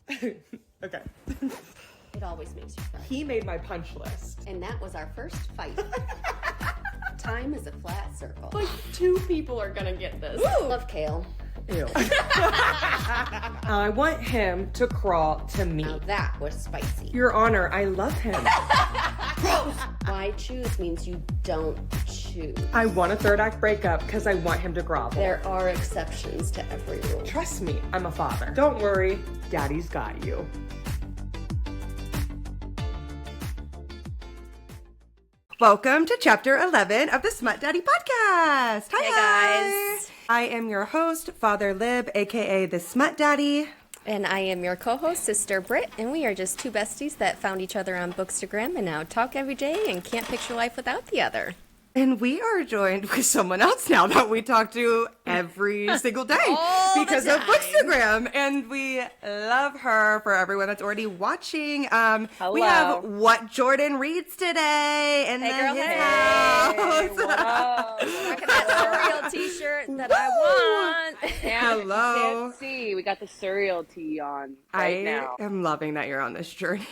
Okay. It always makes you cry. He made my punch list. And that was our first fight. Time is a flat circle. Like 2 people are gonna get this. Ooh. Love kale. Ew. I want him to crawl to me. Now that was spicy. Your Honor, I love him. Gross. Why choose means you don't choose. I want a third act breakup because I want him to grovel. There are exceptions to every rule. Trust me, I'm a father. Don't worry, Daddy's got you. Welcome to Chapter 11 of the Smut Daddy Podcast. Hi, guys. I am your host, Father Lib, aka the Smut Daddy. And I am your co-host, Sister Britt, and we are just 2 besties that found each other on Bookstagram and now talk every day and can't picture life without the other. And we are joined with someone else now that we talk to every single day because of Bookstagram. And we love her. For everyone that's already watching, we have What Jordan Reads Today in his house. Look at that surreal t-shirt that I want. Hello. You can't see. We got the surreal tea on right now. I am loving that you're on this journey.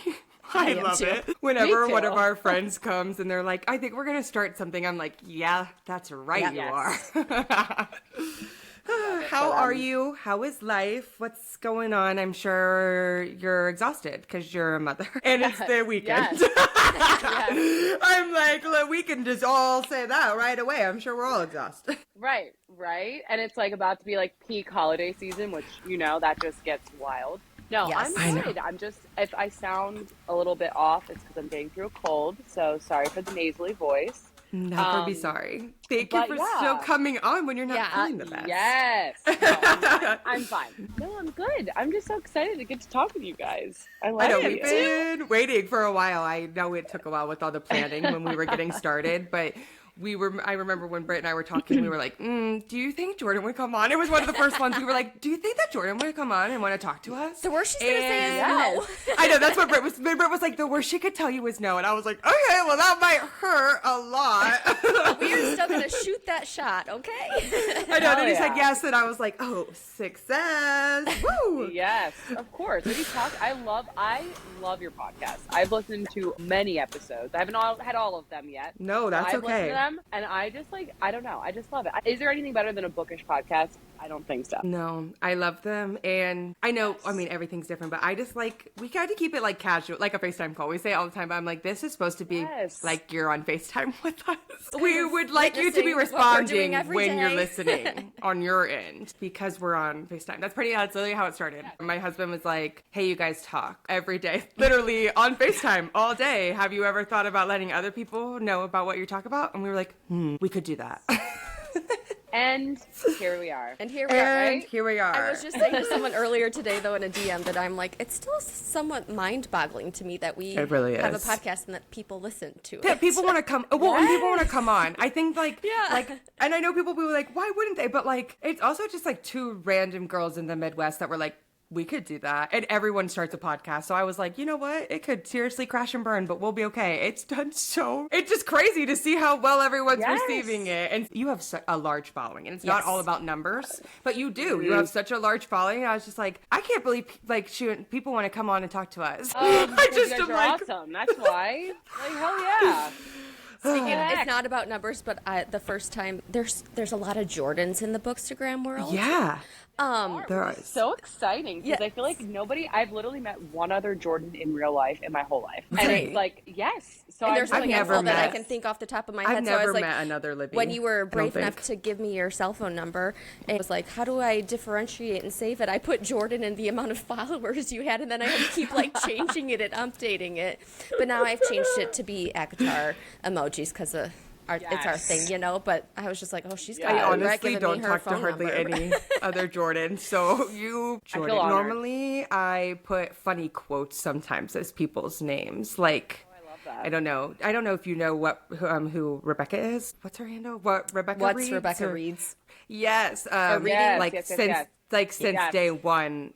I love too. it. Whenever one of our friends comes and they're like, I think we're going to start something, I'm like, yeah, that's right, you are. How are you? How is life? What's going on? I'm sure you're exhausted because you're a mother and it's the weekend. Yes. I'm like, look, we can just all say that right away. I'm sure we're all exhausted. Right. And it's like about to be like peak holiday season, which, that just gets wild. No, Yes. I'm good. I'm just, if I sound a little bit off, it's because I'm getting through a cold. So sorry for the nasally voice. Never be sorry. Thank you for still coming on when you're not feeling the best. Yes. No, I'm fine. No, I'm good. I'm just so excited to get to talk with you guys. I know we've been waiting for a while. I know it took a while with all the planning when we were getting started, but I remember when Britt and I were talking, we were like, do you think Jordan would come on? It was one of the first ones. We were like, do you think that Jordan would come on and want to talk to us? The worst she's going to say is no. I know, that's what Britt was. Britt was like, the worst she could tell you was no. And I was like, okay, well, that might hurt a lot. We're still going to shoot that shot, okay? I know, then he said yes, and I was like, oh, success. Woo! Yes, of course. I love your podcast. I've listened to many episodes. I haven't had all of them yet. No, that's I've okay. listened to them, and I just I don't know. I just love it. Is there anything better than a bookish podcast? I don't think so. No, I love them. And I know, I mean, everything's different, but I just we got to keep it casual, like a FaceTime call. We say it all the time, but I'm like, this is supposed to be like you're on FaceTime with us. We would like you to be responding when you're listening on your end because we're on FaceTime. That's literally how it started. My husband was like, hey, you guys talk every day, literally on FaceTime all day. Have you ever thought about letting other people know about what you talk about? And we were like, we could do that. And here we are. Here we are. I was just saying to someone earlier today, though, in a DM that I'm like, it's still somewhat mind-boggling to me that we have a podcast and that people listen to it. Yeah, people want to come. Well, and people want to come on. I think and I know people were like, why wouldn't they? But it's also just 2 random girls in the Midwest that were like, we could do that. And everyone starts a podcast. So I was like, you know what? It could seriously crash and burn, but we'll be okay. It's just crazy to see how well everyone's receiving it. And you have a large following, and it's not all about numbers, but you do. You have such a large following. And I was just like, I can't believe people want to come on and talk to us. I just am awesome. That's why. Hell yeah. It's not about numbers, but the first time there's a lot of Jordans in the Bookstagram world. Yeah. There are. So exciting because I feel like I've literally met one other Jordan in real life in my whole life. And it's yes. So and there's a handful that I can think off the top of my head. I've never met another Libby. When you were brave enough to give me your cell phone number, and it was like, how do I differentiate and save it? I put Jordan and the amount of followers you had, and then I had to keep changing it and updating it. But now I've changed it to be avatar emojis because it's our thing, But I was just like, oh, she's got I honestly don't talk to hardly any other Jordan. So Jordan. Normally, I put funny quotes sometimes as people's names. I love that. I don't know if you know who Rebecca is. What's her handle? What's Rebecca reads? Yes. Since day one,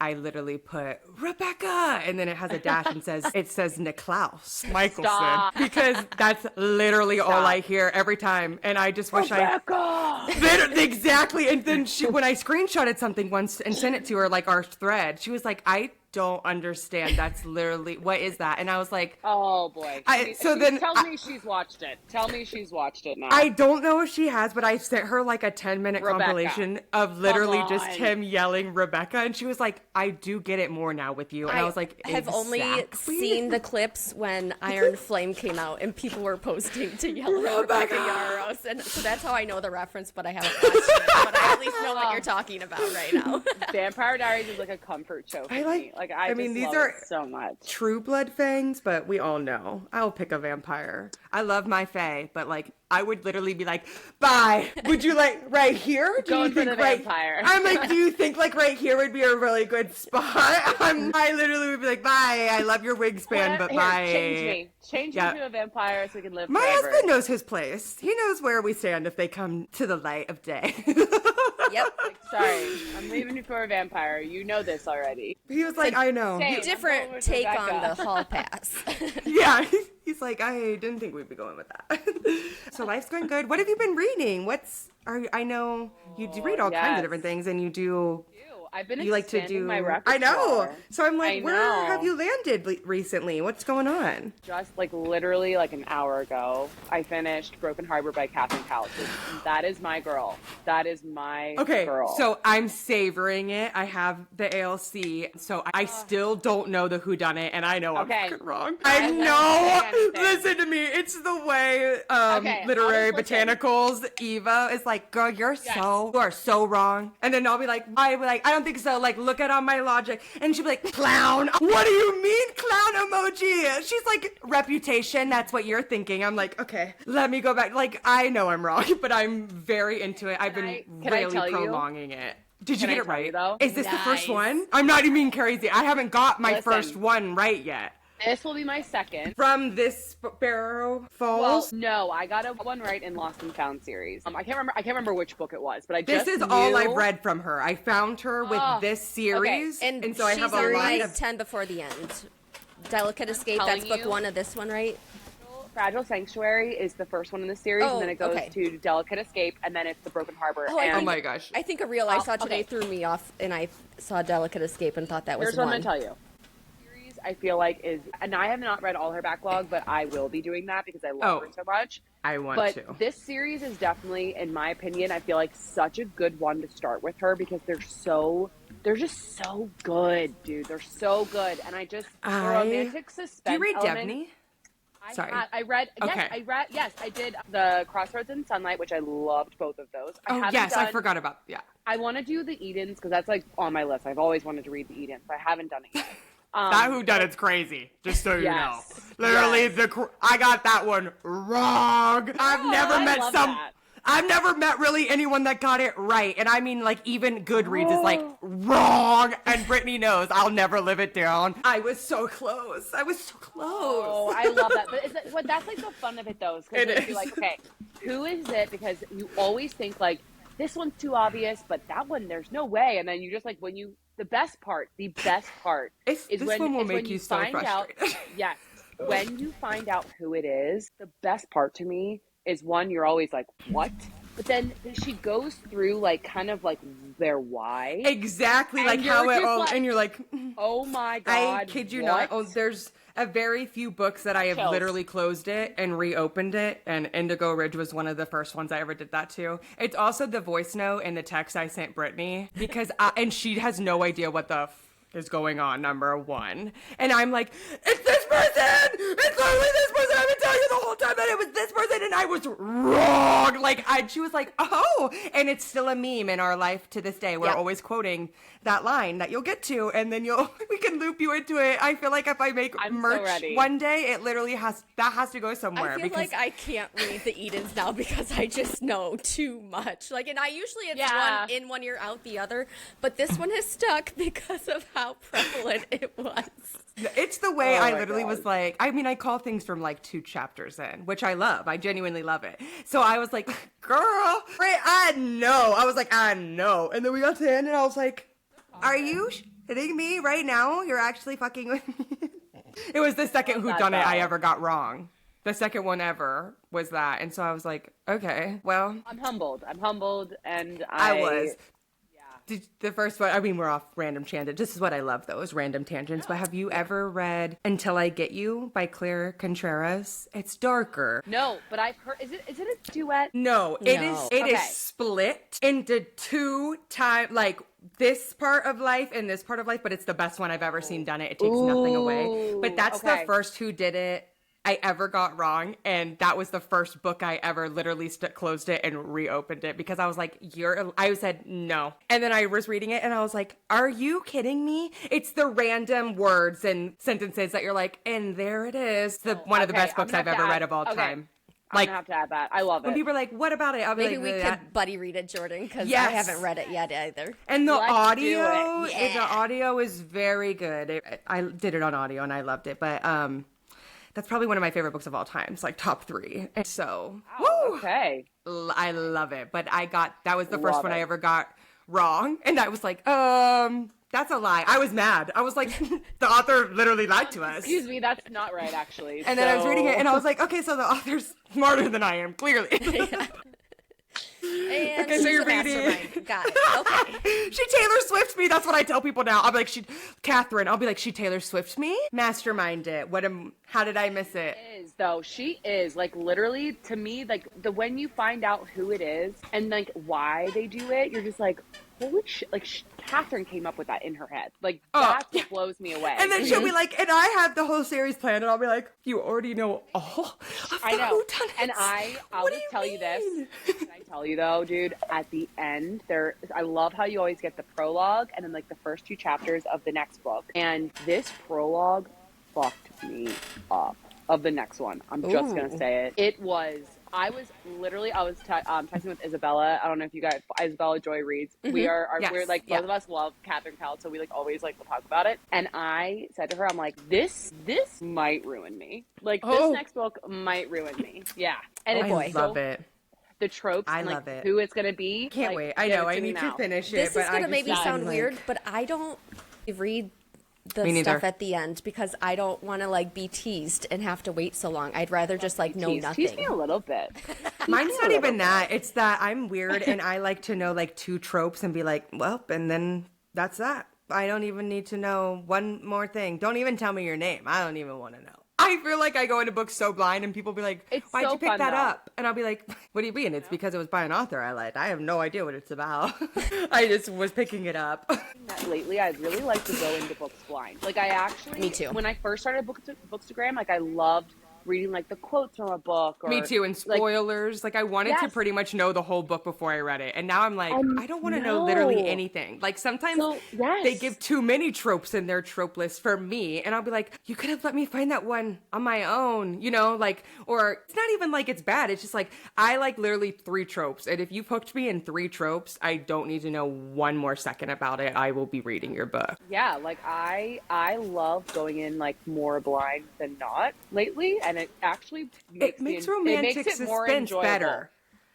I literally put Rebecca, and then it has a dash and it says Niklaus Michelson because that's literally all I hear every time, and I just wish exactly. And then when I screenshotted something once and sent it to her, our thread, she was like, I don't understand. That's literally, what is that? And I was like, oh boy. Tell me she's watched it. Tell me she's watched it now. I don't know if she has, but I sent her like a 10-minute compilation of literally just him yelling Rebecca. And she was like, I do get it more now with you. And I was like, I have only seen the clips when Iron Flame came out and people were posting to yell Rebecca Yarros. And so that's how I know the reference, but I haven't watched it. But I at least know what you're talking about right now. Vampire Diaries is like a comfort show for me. Like, I mean, these are so much. True blood fangs, but we all know. I'll pick a vampire. I love my fae, but like, I would literally be like, bye. Would you like right here? Going for the vampire. I'm like, do you think like right here would be a really good spot? I literally would be like, bye. I love your wingspan, but bye. Change me to a vampire so we can live My forever. husband knows his place. He knows where we stand if they come to the light of day. Yep. Like, sorry, I'm leaving you for a vampire. You know this already. He was like, I know. Different take on the hall pass. Yeah. He's like, I didn't think we'd be going with that. So life's going good. What have you been reading? I know you do read all kinds of different things, and you do. I've been you like to do my repertoire. I know. So I'm like, where have you landed recently? What's going on? Just like literally like an hour ago, I finished Broken Harbor by Catherine Cowles. That is my girl. That is my girl. So I'm savoring it. I have the ALC, so I still don't know the whodunit, and I know I'm fucking wrong. I know. Listen to me. It's the way literary botanicals. Eva is like, girl, you are so wrong. And then I'll be like, I don't think so. Like, look at all my logic. And she'll be like, clown. What do you mean, clown emoji? She's like, reputation. That's what you're thinking. I'm like, okay, let me go back. Like, I know I'm wrong, but I'm very into it. I've been really prolonging it. Did you get it right? Is this the first one? I'm not even being crazy. I haven't got my first one right yet. This will be my second. From this Sparrow Falls? Well, no, I got one right in Lost and Found series. I can't remember which book it was, but I just This is all I've read from her. I found her with this series, okay. and so I have a lot of 10 before the end. Delicate Escape, that's book 1 of this one, right? Fragile Sanctuary is the first one in the series, and then it goes to Delicate Escape, and then it's the Broken Harbor. Oh my gosh. I think a reel I saw today threw me off, and I saw Delicate Escape and thought that was Here's what I'm going to tell you. I feel like and I have not read all her backlog, but I will be doing that because I love her so much. I want to. But this series is definitely, in my opinion, I feel like such a good one to start with her because they're just so good, dude. They're so good, and the romantic suspense. Do you read element, Devney? Sorry, I read. Yes, I did the Crossroads and Sunlight, which I loved both of those. I forgot about. Yeah, I want to do the Edens because that's like on my list. I've always wanted to read the Edens, but I haven't done it yet. That whodunit's crazy, just so you know. Literally, I got that one wrong. I've never met really anyone that got it right. And I mean, like, even Goodreads is like, wrong. And Brittany knows I'll never live it down. I was so close. Oh, I love that. But that's like the fun of it, though. Because you're like, okay, who is it? Because you always think, like, this one's too obvious, but that one, there's no way. And then you just, like, the best part is when you find out. Yes, when you find out who it is, the best part to me is one, you're always like, what? But then she goes through like kind of like their why. Exactly, like how it all, and you're like, oh my God. I kid you not. Oh, there's a very few books that I have literally closed it and reopened it, and Indigo Ridge was one of the first ones I ever did that to. It's also the voice note and the text I sent Brittany because and she has no idea what the is going on, number one. And I'm like, it's this person! It's literally this person! I've been telling you the whole time that it was this person and I was wrong! Like, she was like, oh! And it's still a meme in our life to this day. We're always quoting that line that you'll get to, and then we can loop you into it. I feel like if I make merch one day, it literally has to go somewhere. I feel like I can't read the Edens now because I just know too much. Like, and I usually it's one in 1 year, out the other, but this one has stuck because of how prevalent it was. It's the way I literally was like, I mean, I call things from like 2 chapters in, which I love. I genuinely love it. So I was like, girl, I know. I was like, I know. And then we got to the end and I was like, are you hitting me right now? You're actually fucking with me. It was the second whodunit I ever got wrong. The second one ever was that. And so I was like, okay, well. I'm humbled. And I was. the first one, I mean, we're off random tangent. This is what I love, though, is random tangents. But have you ever read Until I Get You by Claire Contreras? It's darker. No, but I've heard, is it a duet? No, it is split into two time, like this part of life and this part of life, but it's the best one I've ever seen done it. It takes nothing away. But that's the first who did it I ever got wrong, and that was the first book I ever literally closed it and reopened it because I was like, I said no. And then I was reading it and I was like, are you kidding me? It's the random words and sentences that you're like, and there it is. One of the best books I've ever read of all time. I'm gonna have to add that. I love it. When people are like, what about it? I'll be Maybe like, we could buddy read it, Jordan, because I haven't read it yet either. And the audio, the audio is very good. I did it on audio and I loved it, but that's probably one of my favorite books of all time. It's like top 3. And so, okay. I love it. But that was the first one I ever got wrong. And I was like, that's a lie. I was mad. I was like, the author literally lied to us. Excuse me, that's not right, actually. And then I was reading it and I was like, okay, so the author's smarter than I am, clearly. And okay, so you're reading. Got it. Okay. She Taylor Swift me. That's what I tell people now. I'll be like, Catherine. I'll be like, she Taylor Swift me. Mastermind it. How did I miss it? She is like literally to me like when you find out who it is and like why they do it, you're just like, holy shit! Like Catherine came up with that in her head. Like that just blows me away. And then she'll be like, and I have the whole series planned, and I'll be like, you already know all of I know. whodunits. And I'll just tell you this. Can I tell you though, dude? At the end, I love how you always get the prologue and then like the first 2 chapters of the next book. And this prologue fucked me up. Of the next one. I'm just going to say it. I was texting with Isabella. I don't know if you guys, Isabella Joy reads. Mm-hmm. We're like, both of us love Catherine Kell, so we like always like will talk about it. And I said to her, I'm like, this might ruin me. Like this next book might ruin me. Yeah. And I love it. The tropes and love it. Who it's going to be. Can't wait. I know. I need to finish it. This is going to maybe sound weird, but I don't read the stuff at the end because I don't want to like be teased and have to wait so long. I'd rather just like know nothing. Tease me a little bit. Mine's not even that. It's that I'm weird and I like to know like 2 tropes and be like, well, and then that's that. I don't even need to know one more thing. Don't even tell me your name. I don't even want to know. I feel like I go into books so blind and people be like, why'd you pick that up? And I'll be like, what do you mean? It's because it was by an author I liked. I have no idea what it's about. I just was picking it up. Lately, I'd really like to go into books blind. Like I actually, me too. When I first started Bookstagram, like I loved reading like the quotes from a book. Or, me too, and spoilers. Like I wanted to pretty much know the whole book before I read it, and now I'm like, I don't want to know literally anything. Like sometimes they give too many tropes in their trope list for me, and I'll be like, you could have let me find that one on my own, you know? Like, or it's not even like it's bad. It's just like I like literally 3 tropes, and if you've hooked me in 3 tropes, I don't need to know one more second about it. I will be reading your book. Yeah, like I love going in like more blind than not lately, and it actually makes romantic suspense better.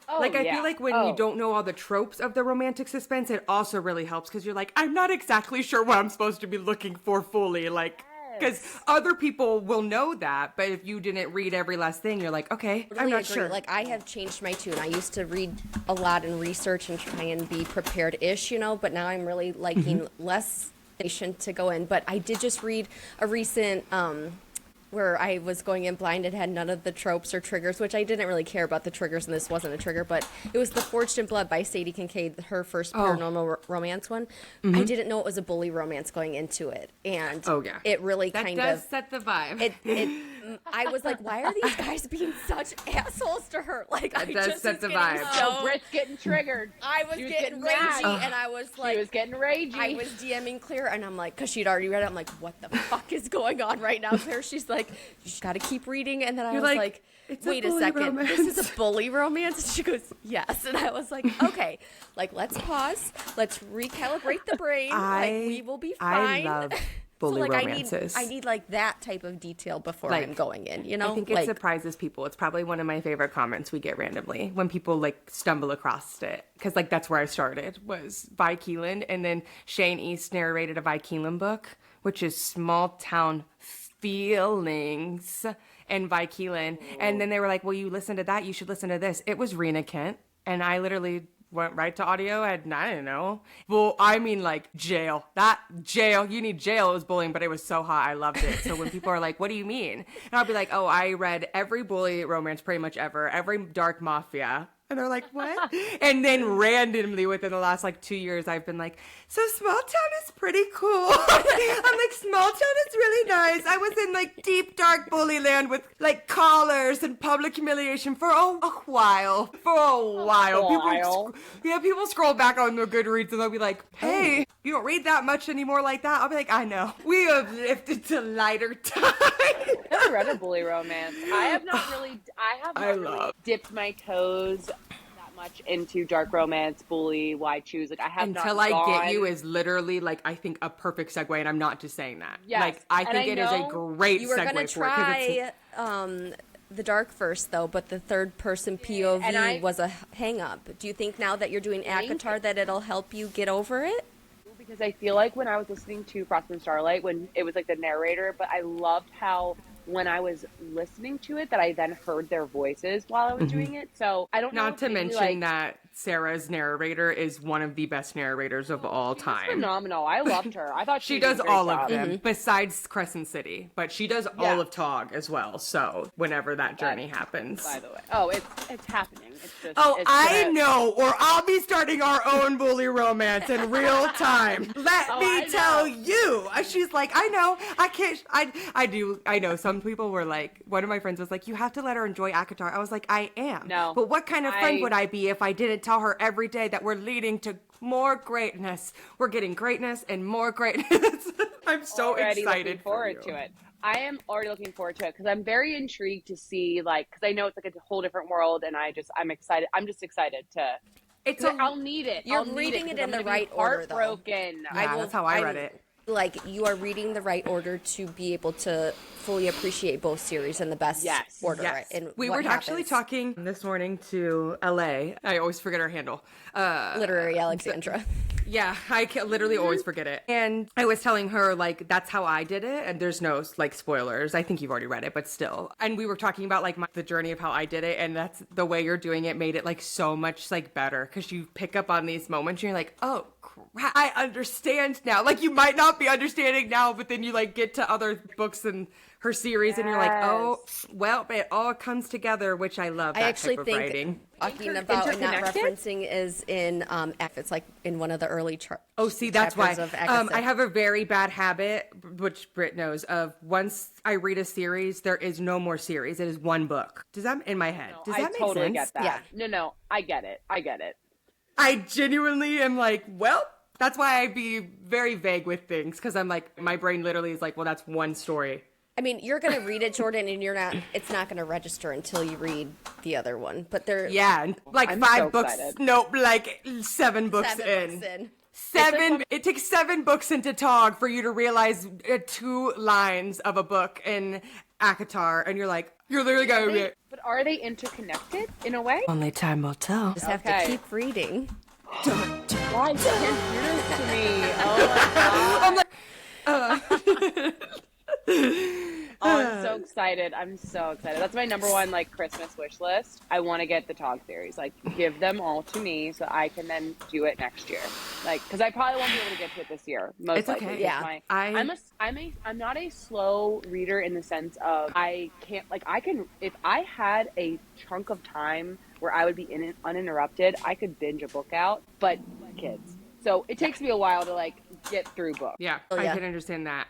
I feel like when you don't know all the tropes of the romantic suspense, it also really helps because you're like, I'm not exactly sure what I'm supposed to be looking for fully. Like, because other people will know that, but if you didn't read every last thing, you're like, okay, I'm not sure. Like, I have changed my tune. I used to read a lot and research and try and be prepared-ish, you know, but now I'm really liking less patient to go in. But I did just read a recent where I was going in blind and had none of the tropes or triggers, which I didn't really care about the triggers, and this wasn't a trigger, but it was The Forged in Blood by Sadie Kincaid, her first paranormal romance one. I didn't know it was a bully romance going into it, and it really kind of set the vibe. I was like, why are these guys being such assholes to her? Like, that does set the vibe. Britt's getting triggered. I was getting ragey, and I was like, she was getting ragey. I was DMing Claire, and I'm like, because she'd already read it, I'm like, what the fuck is going on right now, Claire? She's like, you got to keep reading, and then I was like wait a second, romance. This is a bully romance? And she goes, yes, and I was like, okay, like let's pause, let's recalibrate the brain, like we will be fine. I love bully romances. I need like that type of detail before I'm going in, you know? I think it surprises people. It's probably one of my favorite comments we get randomly when people like stumble across it. Because like that's where I started, was Vi Keelan. And then Shane East narrated a Vi Keelan book, which is Small Town Feelings and Vi Keelan. And then they were like, well, you listen to that, you should listen to this. It was Rena Kent. And I literally went right to audio, and I didn't know. Well, I mean, like, jail. That jail, you need jail. It was bullying, but it was so hot. I loved it. So when people are like, what do you mean? And I'll be like, oh, I read every bully romance pretty much ever, every dark mafia. And they're like, what? And then randomly within the last like 2 years, I've been like, so small town is pretty cool. I'm like, small town is really nice. I was in like deep, dark bully land with like collars and public humiliation for a while. People scroll back on the Goodreads and they'll be like, hey, you don't read that much anymore like that. I'll be like, I know. We have lived to lighter times. I've never read a bully romance. I have not really dipped my toes that much into dark romance, bully, why choose. Like I have Until not I gone... Get You is literally like I think a perfect segue, and I'm not just saying that. Yes. Like I think it is a great you were segue gonna for it. try the dark first though, but the third person POV was a hang up. Do you think now that you're doing ACOTAR that it'll help you get over it? Because I feel like when I was listening to Frost and Starlight, when it was like the narrator, but I loved how when I was listening to it that I then heard their voices while I was doing it. So I don't know. Not to mention that Sarah's narrator is one of the best narrators of all time. Phenomenal. I loved her. I thought she does all of them besides Crescent City, but she does all of Tog as well. So whenever that journey happens, by the way, it's happening. It's just I know, or I'll be starting our own bully romance in real time. Let me tell you. She's like, I know, I can't. I know. Some people were like, one of my friends was like, you have to let her enjoy ACOTAR. I was like, I am. No, but what kind of friend would I be if I didn't tell her every day that we're leading to more greatness? We're getting greatness and more greatness. I'm so excited forward to it. I am already looking forward to it because I'm very intrigued to see, like, because I know it's like a whole different world, and I'm excited. I'm just excited to. I'll need it. You're reading it in the right order, though. Heartbroken. Yeah, that's how I read it. Like, you are reading the right order to be able to fully appreciate both series in the best order. Yes. And we were actually talking this morning to LA. I always forget her handle. Literary Alexandra. Yeah, I can literally always forget it. And I was telling her, like, that's how I did it. And there's no, like, spoilers. I think you've already read it, but still. And we were talking about, like, the journey of how I did it. And that's the way you're doing it made it, like, so much, like, better. Because you pick up on these moments and you're like, oh, crap, I understand now. Like, you might not be understanding now, but then you, like, get to other books and her series and you're like, oh, well, it all comes together, which I love. That type of writing. Talking about and not referencing is in it's like in one of the early that's why I have a very bad habit, which Britt knows, of once I read a series, there is no more series. It is one book. Does that in my head? Does that make totally sense? Get that. Yeah. No, I get it. I genuinely am like, well, that's why I be very vague with things, because I'm like, my brain literally is like, well, that's one story. I mean, you're going to read it, Jordan, and it's not going to register until you read the other one. But like I'm 5 so books. excited. Nope, like 7 books in. 7. It takes 7 books into Tog for you to realize 2 lines of a book in ACOTAR, and you're like, you're literally going to read it. But are they interconnected in a way? Only time will tell. Just have to keep reading. Why you can't do this to me? Oh my god. I'm so excited. That's my number one, like, Christmas wish list. I want to get the Tog series. Like, give them all to me so I can then do it next year. Like, because I probably won't be able to get to it this year. Most likely. Okay. Yeah. I'm not a slow reader in the sense of I can't, like, I can, if I had a chunk of time where I would be uninterrupted, I could binge a book out, but kids. So it takes me a while to, like, get through books. Yeah, I can understand that.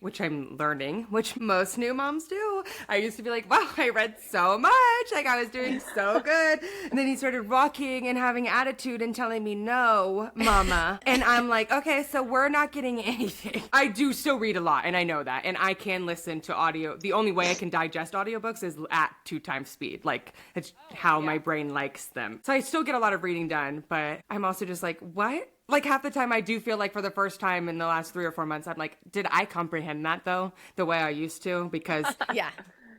Which I'm learning, which most new moms do. I used to be like, wow, I read so much. Like, I was doing so good. And then he started rocking and having attitude and telling me, no, mama. And I'm like, okay, so we're not getting anything. I do still read a lot, and I know that. And I can listen to audio. The only way I can digest audiobooks is at 2 times speed. Like, it's how my brain likes them. So I still get a lot of reading done, but I'm also just like, what? Like, half the time I do feel like for the first time in the last 3 or 4 months, I'm like, did I comprehend that, though, the way I used to? Because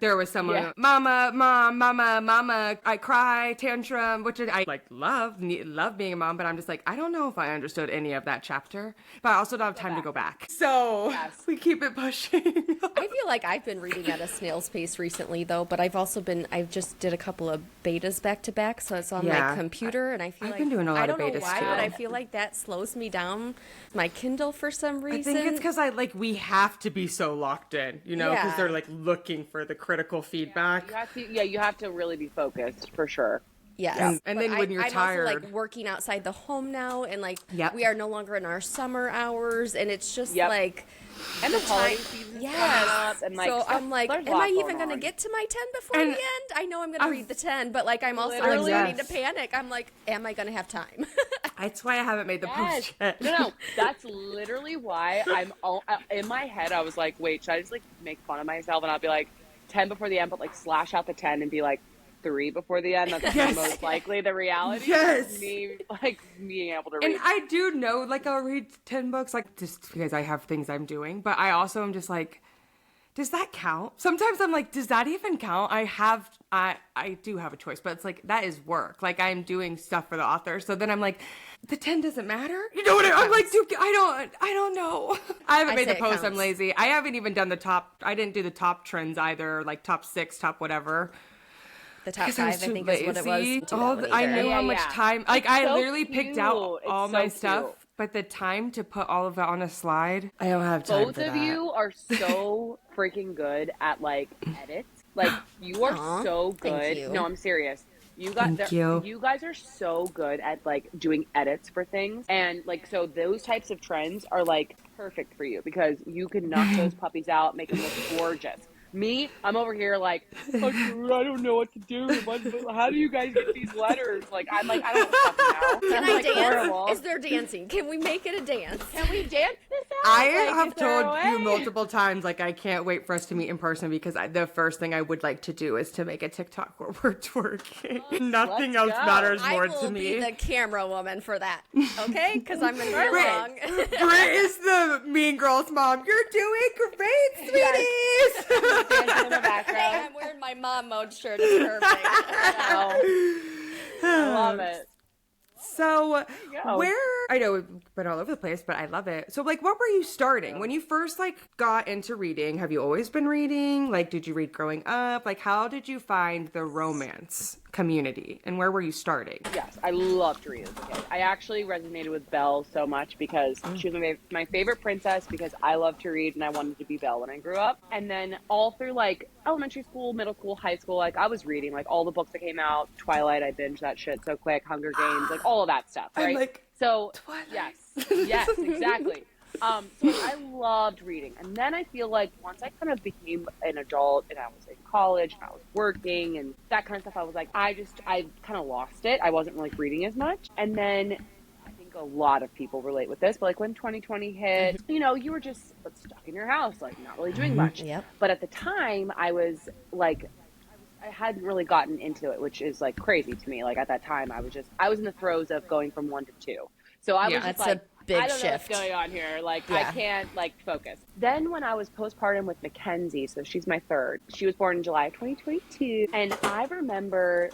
there was someone, mama, mom, mama, I cry, tantrum, which I like love being a mom, but I'm just like, I don't know if I understood any of that chapter, but I also don't have time to go back. So we keep it pushing. I feel like I've been reading at a snail's pace recently, though, but I've just did a couple of betas back to back, so it's on my computer, and I feel I've been doing a lot of betas I don't know why, too. but I feel like that slows me down. My Kindle for some reason. I think it's because we have to be so locked in, because they're like looking for the critical feedback. You have to really be focused for sure. Yes. And then when you're tired. I'm also working outside the home now, and we are no longer in our summer hours, and it's just and the holiday season coming up, and so I'm like, am I even going to get to my 10 before the end? I know I'm going to read the 10, but I'm also starting to panic. I'm like, am I going to have time? That's why I haven't made the post yet. No, that's literally why I'm in my head. I was like, wait, should I just make fun of myself? And I'll be like 10 before the end, but slash out the 10 and be like 3 before the end. That's most likely the reality. Yes. Me being able to read. And I do know I'll read 10 books just because I have things I'm doing, but I also am just like, does that count? Sometimes I'm like, does that even count? I do have a choice, but it's that is work. I'm doing stuff for the author. So then I'm like, the 10 doesn't matter? You know what I'm like, dude, I don't know. I haven't made the post. I'm lazy. I haven't even done I didn't do the top trends either, top 6, top whatever. The top 5, I think, is what it was. I knew how much time. I literally picked out all my stuff, cute. but the time to put all of it on a slide, I don't have time. Both of you are so freaking good at edits. You are so good. Thank you. No, I'm serious. You guys are so good at doing edits for things, and so those types of trends are perfect for you because you can knock those puppies out, make them look gorgeous. Me, I'm over here I don't know what to do. How do you guys get these letters? I don't fucking know. Can I dance? Horrible. Is there dancing? Can we make it a dance? Can we dance this out? I have told you multiple times, I can't wait for us to meet in person because the first thing I would like to do is to make a TikTok where we're twerking. Nothing else matters more to me. I will be the camera woman for that, okay? Because I'm going to be along. Britt is the Mean Girls mom. You're doing great, sweeties. Dancing in the background. Hey, I'm wearing my mom mode shirt. It's perfect. I love it. So I know we've been all over the place, but I love it. So what were you starting when you first got into reading? Have you always been reading? Did you read growing up? How did you find the romance community and where were you starting? Yes, I loved to read as a kid. I actually resonated with Belle so much because she was my favorite princess because I loved to read and I wanted to be Belle when I grew up. And then all through elementary school, middle school, high school, I was reading all the books that came out. Twilight, I binged that shit so quick. Hunger Games, all of that stuff, right? So Twilight. yes, exactly. So I loved reading. And then I feel once I kind of became an adult and I was in college and I was working and that kind of stuff, I was I kind of lost it. I wasn't reading as much. And then I think a lot of people relate with this, but when 2020 hit, you were just stuck in your house, not really doing much. Yep. But at the time I was I hadn't really gotten into it, which is crazy to me. At that time I was in the throes of going from 1 to 2. So I was just that's a big I don't know shift. what's going on here. I can't focus. Then when I was postpartum with Mackenzie, so she's my third, she was born in July of 2022. And I remember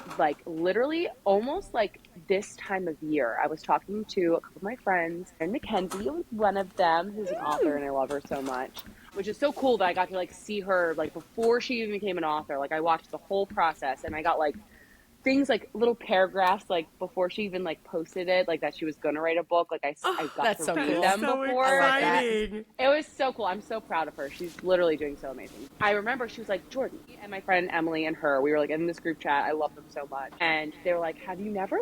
literally almost this time of year, I was talking to a couple of my friends and Mackenzie was one of them who's an author and I love her so much, which is so cool that I got to see her before she even became an author. I watched the whole process and I got things little paragraphs before she even posted it that she was gonna write a book. I got to read them before. Exciting. It was so cool. I'm so proud of her. She's literally doing so amazing. I remember she was Jordan and my friend Emily and her, we were in this group chat. I love them so much. And they were have you never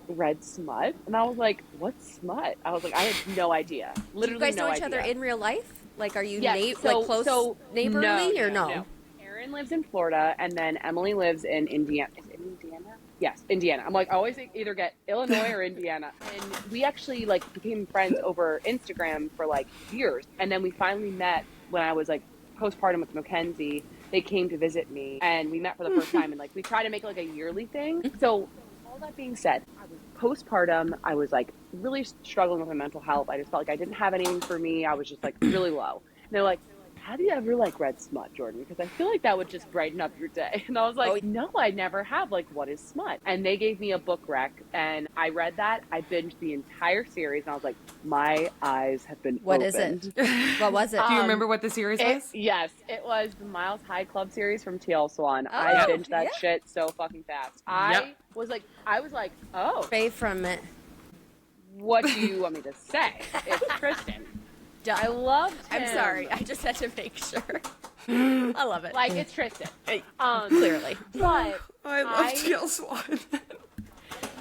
read Smut? And I was what's Smut? I was I had no idea. Literally Do you guys know each other in real life? Are you close neighborly or no? Erin lives in Florida and then Emily lives in Indiana. Is it Indiana? Yes, Indiana. I'm I always either get Illinois or Indiana. And we actually became friends over Instagram for years. And then we finally met when I was postpartum with Mackenzie. They came to visit me and we met for the first time and we tried to make a yearly thing. So all that being said, I was postpartum. I was really struggling with my mental health. I just felt I didn't have anything for me. I was just really low. And they're have you ever like read smut, Jordan? Because I feel like that would just brighten up your day. And I was like, no, I never have. Like, what is smut? And they gave me a book rec, and I read that. I binged the entire series, and I was like, my eyes have been What opened. is it? What was it? Do you remember what the series was? Yes, it was the Miles High Club series from TL Swan. Oh, I binged that shit so fucking fast. I was like, oh. Away from it. What do you want me to say? It's Tristan. I loved him. I'm sorry. I just had to make sure. I love it. Like, it's Tristan. Clearly. But I love TL Swan.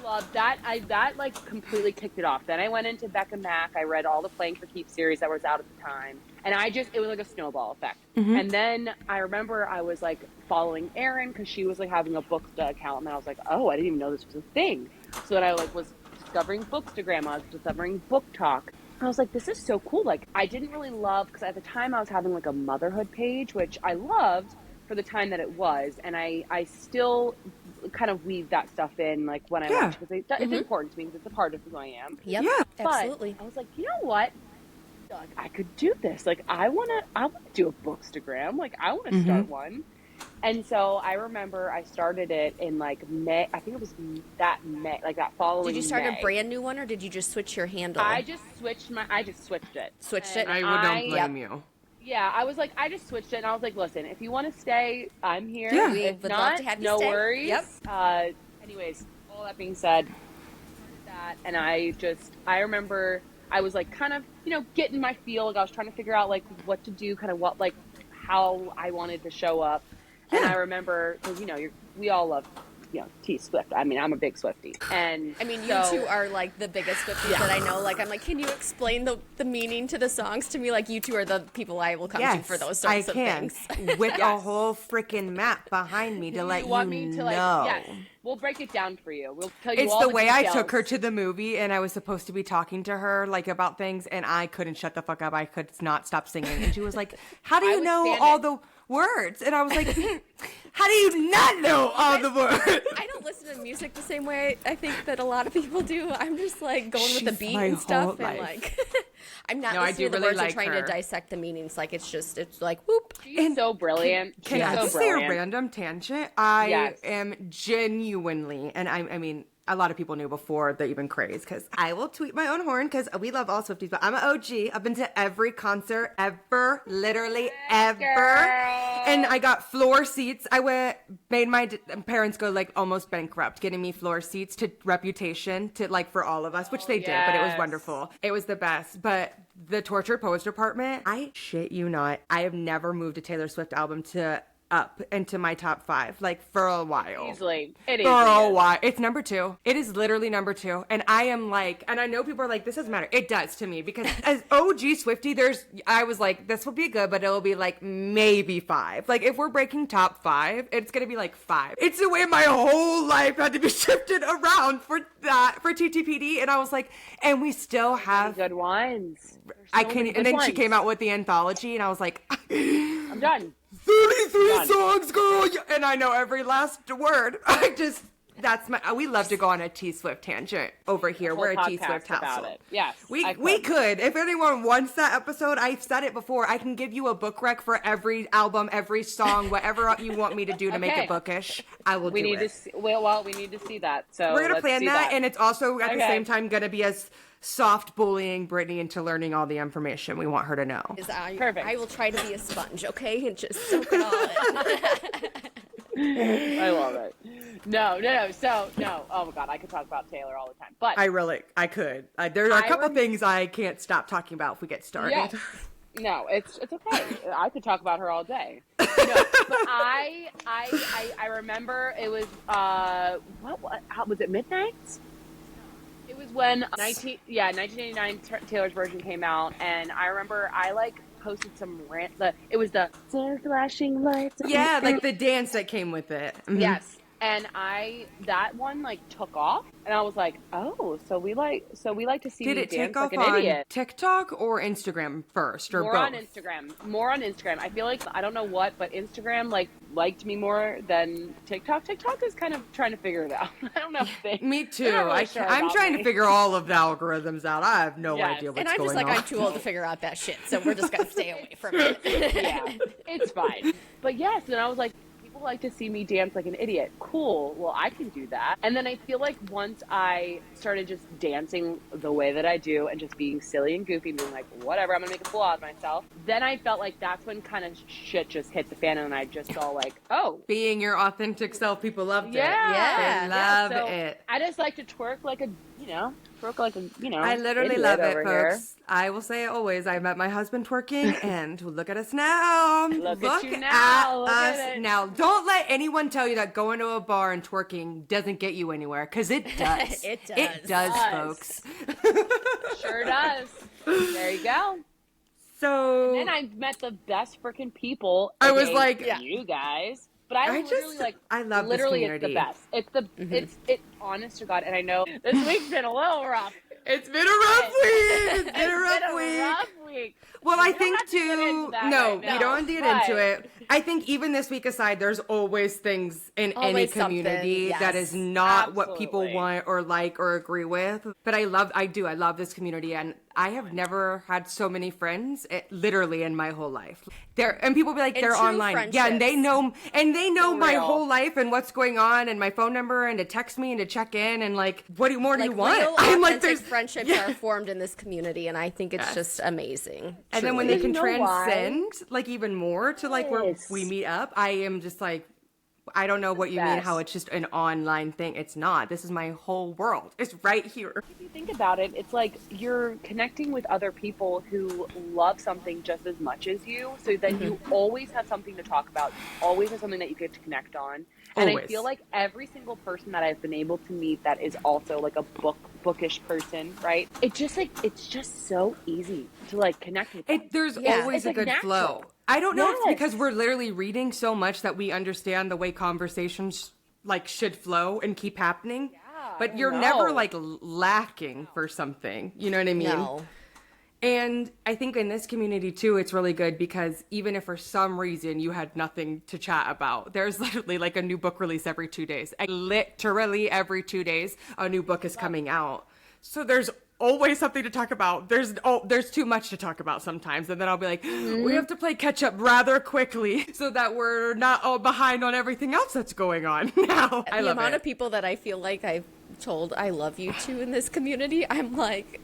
Loved that. That like completely kicked it off. Then I went into Becca Mac. I read all the Playing for Keeps series that was out at the time. And it was like a snowball effect. Mm-hmm. And then I remember I was like following Erin because she was like having a Booksta account. And I was like, oh, I didn't even know this was a thing. So then I like was discovering Bookstagram. I was discovering Book Talk. I was like, this is so cool. Like, I didn't really love, because at the time I was having like a motherhood page, which I loved for the time that it was. And I still kind of weave that stuff in, like when I watch, because it's important to me because it's a part of who I am. Yep. Yeah, absolutely. But I was like, you know what? Like, I could do this. Like, I want to do a Bookstagram. Like, I want to start one. And so I remember I started it in like May. I think it was that following May. Did you start a brand new one, or did you just switch your handle? I just switched it. Switched it? I would not blame you. Yeah, I was like, I just switched it, and I was like, listen, if you want to stay, I'm here. Yeah. We if would not, love to have you no stay. worries. Yep. Anyways, all that being said, and I remember I was like kind of, getting my feel. Like I was trying to figure out like what to do, kind of what, like how I wanted to show up. Yeah. And I remember, because, we all love, T Swift. I mean, I'm a big Swiftie. And I mean, you two are like the biggest Swifties that I know. Like, I'm like, can you explain the meaning to the songs to me? Like, you two are the people I will come to for those sorts of things. With a whole freaking map behind me to let you want me to, know. like, yes, we'll break it down for you. We'll tell you it's all the the way details. I took her to the movie, and I was supposed to be talking to her like about things, and I couldn't shut the fuck up. I could not stop singing, and she was like, "How do you know all the words?" And I was like, "How do you not know all the words?" I don't listen to music the same way I think that a lot of people do. I'm just like going with the beat and stuff, and like I'm not listening to the words and trying to dissect the meanings. Like it's like whoop. She's so brilliant. Can I just say a random tangent? I am genuinely, and I mean, a lot of people knew before they even crazed, because I will tweet my own horn, because we love all Swifties, but I'm an OG. I've been to every concert ever, literally ever. Girl. And I got floor seats. Made my parents go like almost bankrupt getting me floor seats to Reputation, to like for all of us, which they did, but it was wonderful. It was the best. But the Tortured Poets Department, I shit you not, I have never moved a Taylor Swift album up into my top 5, like for a while. Easily. For a while. It's number 2. It is literally number 2. And I am like, and I know people are like, this doesn't matter. It does to me, because as OG Swiftie, I was like, this will be good, but it'll be like maybe 5. Like if we're breaking top 5, it's going to be like 5. It's the way my whole life had to be shifted around for TTPD. And I was like, and we still have good ones. And then she came out with the anthology, and I was like, I'm done. 33 songs, girl, and I know every last word. We love to go on a T Swift tangent over here. We're a T Swift household. Yes, we could. If anyone wants that episode, I've said it before. I can give you a book rec for every album, every song, whatever you want me to do to make it bookish. I will do it. We need to see that. So we're gonna plan that, and it's also at the same time gonna be as soft bullying Brittany into learning all the information we want her to know. Perfect. I will try to be a sponge, okay, and just soak it all in. I love it. No. So, no. Oh my God, I could talk about Taylor all the time. But I could. There are a couple things I can't stop talking about if we get started. Yes. No, it's okay. I could talk about her all day. No, but I remember it was what was it, Midnight? It was when 1989 Taylor's version came out, and I remember I like posted some rant. It was the flashing lights. Yeah, like the dance that came with it. Mm-hmm. Yes, And that one like took off, and I was like, oh, so we like to see Did me it dance take like off an on idiot. TikTok or Instagram first, or More both? on Instagram. More on Instagram. I feel like, I don't know what, but Instagram liked me more than TikTok. TikTok is kind of trying to figure it out. I don't know if they. Me too. They're not really sure I'm about trying me. to figure all of the algorithms out. I have no idea what's going on. And I'm just like, I'm too old to figure out that shit, so we're just gonna stay away from it. Yeah, it's fine. But yes, and I was like, people like to see me dance like an idiot. Cool. Well, I can do that. And then I feel like once I started just dancing the way that I do and just being silly and goofy, being like, whatever, I'm gonna make a fool out of myself. Then I felt like that's when kind of shit just hit the fan, and I just saw like, oh, Being your authentic self, people loved it. Yeah. They love so it. I just like to twerk like a, I literally idiot love it, over folks. I will say it always. I met my husband twerking, and look at us now. Look at you now. Look us at it. now. Don't let anyone tell you that going to a bar and twerking doesn't get you anywhere, because it does. It does. It does, folks. Sure does. There you go. So And I've met the best freaking people. I was aka like, you guys. But I literally just, I love literally this it's the best. It's the it's honest to God. And I know this week's been a little rough. It's been a rough week. It's been a rough week. Well, I think too. No, we don't have to get into it. I think even this week aside, there's always things in any Always community something, that yes. is not what people Absolutely. want or like or agree with. But I love this community, and I have never had so many friends, literally in my whole life. And people be like, And they're true online, yeah, and they friendships. know my real. whole life and what's going on and my phone number and to text me and to check in and like, what more do you want? Real, I'm like, authentic there's friendships are formed in this community, and I think it's just amazing. And then when they can You know why? transcend, like, even more to, like, where Yes. we meet up, I am just like, I don't know what you mean, Best. how it's just an online thing. It's not. This is my whole world. It's right here. If you think about it, it's like you're connecting with other people who love something just as much as you. So then you always have something to talk about. You always have something that you get to connect on. And I Always. feel like every single person that I've been able to meet that is also like a bookish person, right? It's just so easy to like connect with them. There's Yeah. always It's, a like, good natural. flow. I don't know if it's Yes. because we're literally reading so much that we understand the way conversations, like, should flow and keep happening. But you're know. never, like, lacking for something. You know what I mean? No. And I think in this community too, it's really good because even if for some reason you had nothing to chat about, there's literally like a new book release every 2 days. Literally every 2 days, a new book is coming out. So there's always something to talk about. There's too much to talk about sometimes. And then I'll be like, we have to play catch up rather quickly so that we're not all behind on everything else that's going on now. I The love amount it. of people that I feel like I've told I love you to in this community, I'm like,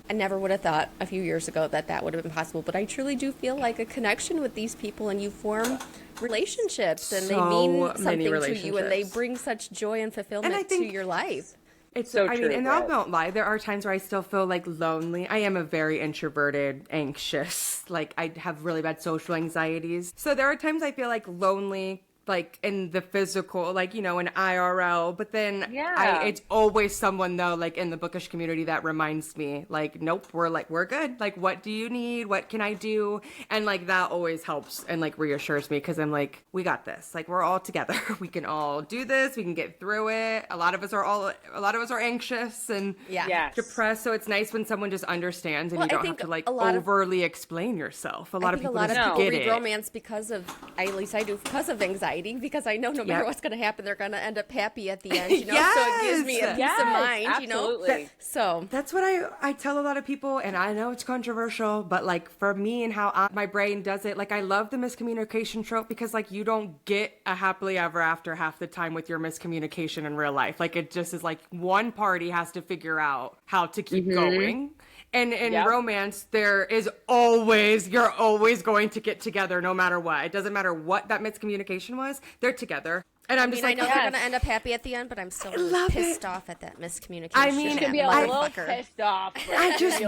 I never would have thought a few years ago that would have been possible, but I truly do feel like a connection with these people, and you form relationships, and they So mean many something to you, and they relationships. bring such joy and fulfillment And I think- to your life. It's So I mean, true, and I Britt. won't lie. There are times where I still feel like lonely. I am a very introverted, anxious. Like I have really bad social anxieties. So there are times I feel like lonely, like in the physical, like, you know, in IRL. But then Yeah. it's always someone though, like in the bookish community that reminds me, like, nope, we're good. Like, what do you need? What can I do? And like that always helps and like reassures me because I'm like, we got this. Like we're all together. We can all do this. We can get through it. A lot of us are anxious and Yes. depressed. So it's nice when someone just understands and Well, you I don't have think to like a lot of- overly explain yourself. A lot of I think people a lot just of people get read it. romance because of, at least I do, because of anxiety, because I know no matter Yep. what's going to happen, they're going to end up happy at the end, you know? So it gives me a peace Yes, of mind, you know? absolutely. So That's what I tell a lot of people, and I know it's controversial, but like for me and how my brain does it, like I love the miscommunication trope because like you don't get a happily ever after half the time with your miscommunication in real life. Like it just is like one party has to figure out how to keep going. And in Yep. romance, you're always going to get together no matter what. It doesn't matter what that miscommunication was, they're together. And I'm I just mean, I like, know they're going to end up happy at the end, but I'm still really love pissed it. off at that miscommunication. I mean, You can be a I- little motherfucker. pissed off. I just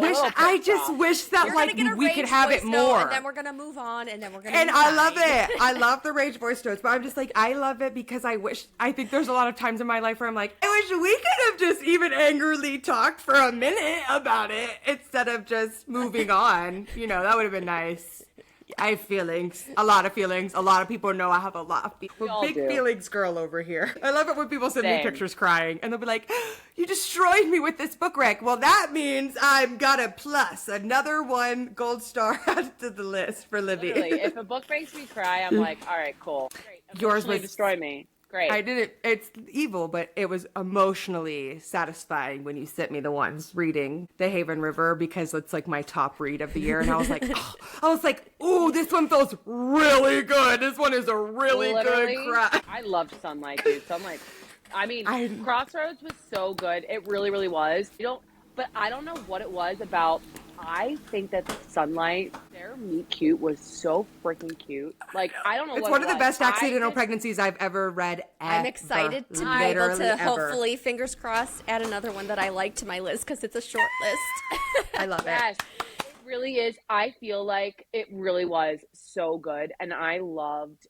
wish that You're like gonna get a we rage could have voice it note, more. and then we're gonna move on, and then we're gonna. And be I love fine. it. I love the rage voice notes, but I'm just like, I love it because I think there's a lot of times in my life where I'm like, I wish we could have just even angrily talked for a minute about it instead of just moving on. You know, that would have been nice. I have feelings, a lot of feelings. A lot of people know I have a lot of feelings. We all Big do. feelings girl over here. I love it when people send me Same. pictures crying and they'll be like, you destroyed me with this book wreck. Well, that means I've got a plus, another one gold star added to the list for Libby. Literally, if a book makes me cry, I'm like, all right, cool. Great. Yours Emotionally was destroy me. Great. I didn't, it's evil, but it was emotionally satisfying when you sent me the ones reading The Haven River, because it's like my top read of the year. And I was like, ooh, this one feels really good. This one is a really Literally, good cry. I loved Sunlight, dude. Sunlight. I mean, Crossroads was so good. It really, really was. But I don't know what it was about. I think that Sunlight, their meet cute was so freaking cute. Like, I don't know It's what one it of the was. best accidental pregnancies I've ever read. I'm excited to be able to hopefully, fingers crossed, add another one that I like to my list because it's a short list. I love it. Yes, it really is. I feel like it really was so good, and I loved.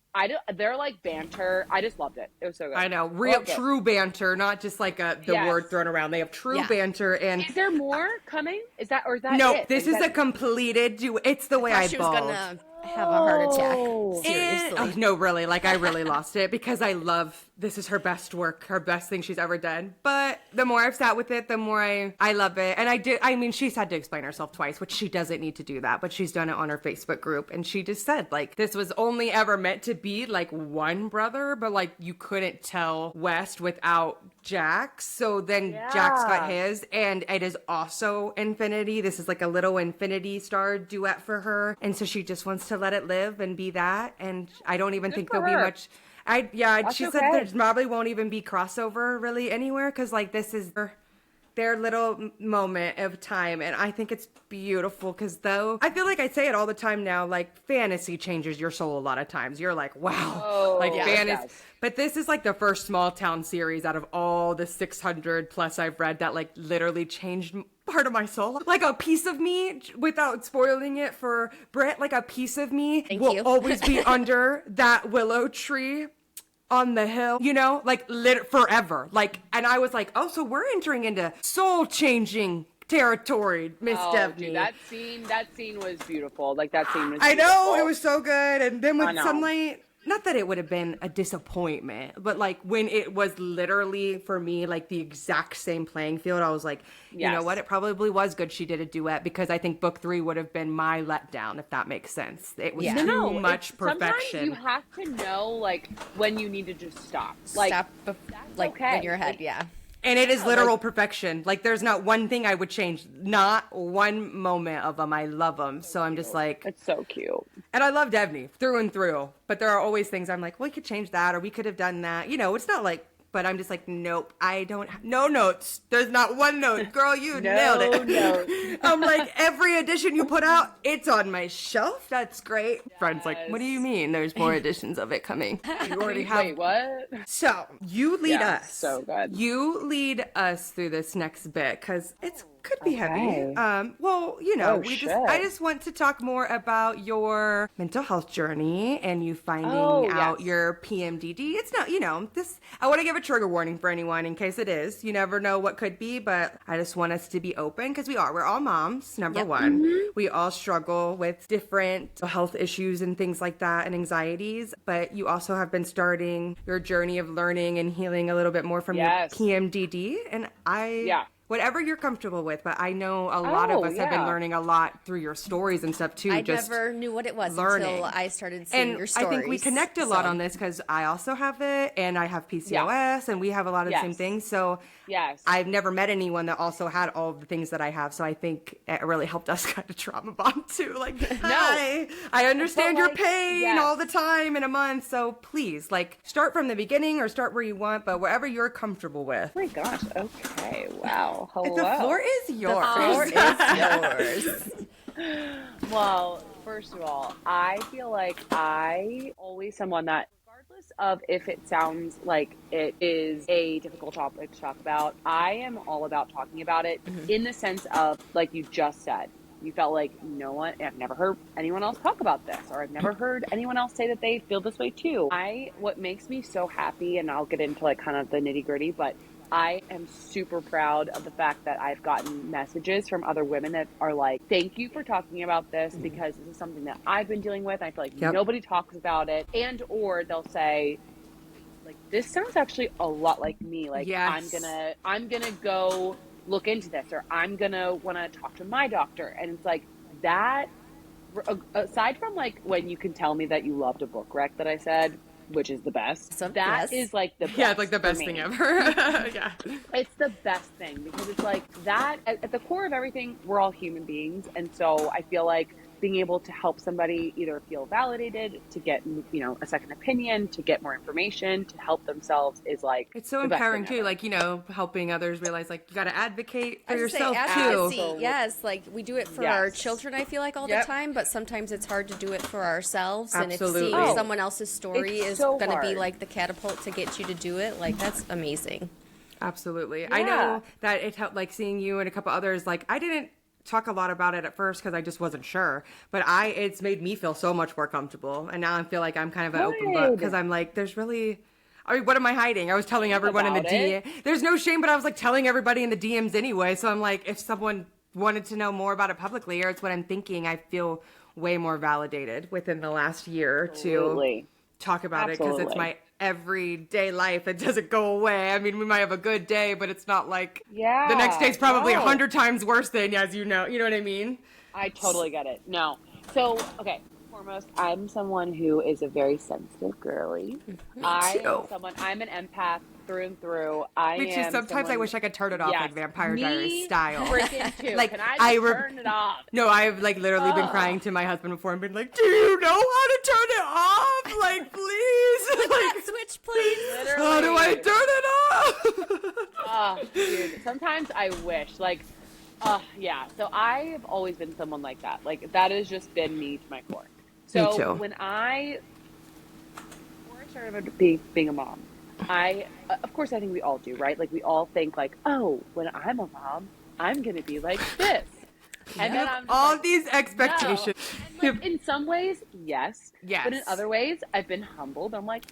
They're like banter. I just loved it. It was so good. I know, real true banter, not just like the word thrown around. They have true banter. And is there more coming? Is that no? it? This is a completed. It's the way I she was bawled. gonna have a heart attack. Seriously. No, really. Like, I really lost it because I love, this is her best work, her best thing she's ever done. But the more I've sat with it, the more I love it. And she's had to explain herself twice, which she doesn't need to do that, but she's done it on her Facebook group. And she just said, like, this was only ever meant to be like one brother, but like you couldn't tell West without Jax. So then Jax got his, and it is also Infinity. This is like a little Infinity Star duet for her. And so she just wants to let it live and be that. And I don't even think there'll be much. She said there probably won't even be crossover really anywhere, because like this is their little moment of time. And I think it's beautiful, because though I feel like I say it all the time now, like fantasy changes your soul a lot of times. You're like, wow, fantasy. But this is like the first small town series out of all the 600 plus I've read that like literally changed part of my soul. Like a piece of me, without spoiling it for Britt, like a piece of me will always be under that willow tree on the hill, you know, like forever. Like, and I was like, oh, so we're entering into soul changing territory, Miss Devney. Dude, that scene was beautiful. Like, that scene was beautiful. I know, it was so good. And then with Sunlight, not that it would have been a disappointment, but like when it was literally for me like the exact same playing field, I was like, you know what, it probably was good she did a duet, because I think book 3 would have been my letdown, if that makes sense. It was too much perfection. Sometimes you have to know like when you need to just stop. Like, like in your head, And it is literal perfection. Like, there's not one thing I would change. Not one moment of them. I love them. So I'm just like... It's so cute. And I love Devney through and through. But there are always things I'm like, well, we could change that, or we could have done that. You know, it's not like... But I'm just like, nope, I don't... No notes. There's not one note. Girl, you nailed it. No. I'm like, every edition you put out, it's on my shelf. That's great. Yes. Friend's like, what do you mean? There's more editions of it coming. You already have... Wait, what? So, you lead us. So good. You lead us through this next bit, because it's could be heavy. Well, you know, I just want to talk more about your mental health journey and you finding out your PMDD. It's not, you know, this, I want to give a trigger warning for anyone in case it is. You never know what could be, but I just want us to be open, because we're all moms, number one. Mm-hmm. We all struggle with different health issues and things like that and anxieties, but you also have been starting your journey of learning and healing a little bit more from your PMDD. And whatever you're comfortable with, but I know a lot of us have been learning a lot through your stories and stuff too. I never knew what it was until I started seeing your stories. I think we connect a lot on this, because I also have it, and I have PCOS, and we have a lot of the same things. So I've never met anyone that also had all of the things that I have. So I think it really helped us kind of trauma bond too. Like, hi, I understand your pain all the time in a month. So please, like, start from the beginning or start where you want, but wherever you're comfortable with. Oh my gosh. Okay. Wow. Hello. The floor is yours. Well, first of all, I feel like I always someone that, regardless of if it sounds like it is a difficult topic to talk about, I am all about talking about it in the sense of, like you just said, you felt like, you know what, I've never heard anyone else talk about this, or I've never heard anyone else say that they feel this way too. What makes me so happy, and I'll get into like kind of the nitty gritty, but I am super proud of the fact that I've gotten messages from other women that are like, thank you for talking about this because this is something that I've been dealing with. I feel like nobody talks about it. And, or they'll say, like, this sounds actually a lot like me. Like, I'm gonna go look into this, or I'm gonna want to talk to my doctor. And it's like that, aside from like when you can tell me that you loved a book rec that I said, which is the best. That is like the best. Yeah, it's like the best thing ever. Yeah. It's the best thing because it's like that at the core of everything, we're all human beings. And so I feel like being able to help somebody either feel validated, to get, you know, a second opinion, to get more information, to help themselves is like, it's so empowering too. Like, you know, helping others realize like you got to advocate for yourself too. Yes. Like we do it for our children, I feel like all the time, but sometimes it's hard to do it for ourselves. Absolutely. And if seeing someone else's story is going to be like the catapult to get you to do it, like that's amazing. Absolutely. Yeah. I know that it helped, like seeing you and a couple others, like I didn't talk a lot about it at first because I just wasn't sure, but it's made me feel so much more comfortable, and now I feel like I'm kind of an open book because I'm like, there's really, I mean, what am I hiding? I was telling everyone in the DM. There's no shame, but I was like telling everybody in the DMs anyway. So I'm like, if someone wanted to know more about it publicly, or it's what I'm thinking, I feel way more validated within the last year to talk about it because it's my everyday life. It doesn't go away. I mean, we might have a good day, but it's not like the next day's probably 100 times worse than, as you know what I mean? I totally get it. No. So, okay. Foremost, I'm someone who is a very sensitive girly. I'm an empath through and through. Me too. Sometimes I wish I could turn it off like Vampire Diaries style. Freaking too. Like, can I turn it off? No, I've like literally been crying to my husband before and been like, do you know how to turn it off? Like, please. Like, switch, please. Literally. How do I turn it off? Dude, sometimes I wish, like, So I've always been someone like that. Like, that has just been me to my core. So before I started being a mom, of course, I think we all do, right? Like, we all think like, oh, when I'm a mom, I'm going to be like this. And then I'm all like, these expectations. No. And like, in some ways, yes. But in other ways, I've been humbled. I'm like,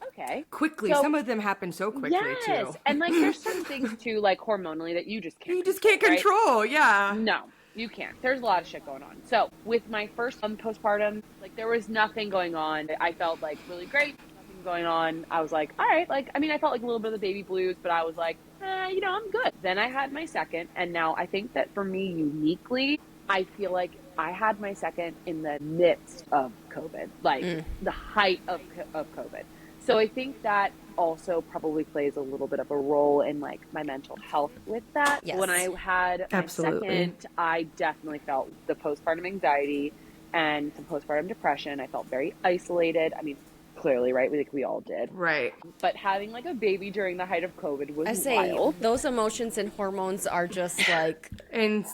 okay. Quickly. Some of them happen so quickly, too. And like, there's certain things, too, like hormonally that you just can't control, right? No. You can't. There's a lot of shit going on. So with my first postpartum, like there was nothing going on. I felt like really great. Nothing going on. I was like, all right. Like, I mean, I felt like a little bit of the baby blues, but I was like, I'm good. Then I had my second. And now I think that for me uniquely, I feel like I had my second in the midst of COVID, like the height of COVID. So I think that also probably plays a little bit of a role in like my mental health with that. Yes. When I had my second, I definitely felt the postpartum anxiety and some postpartum depression. I felt very isolated. I mean, clearly, right? We all did. Right. But having like a baby during the height of COVID was wild. Those emotions and hormones are just like... and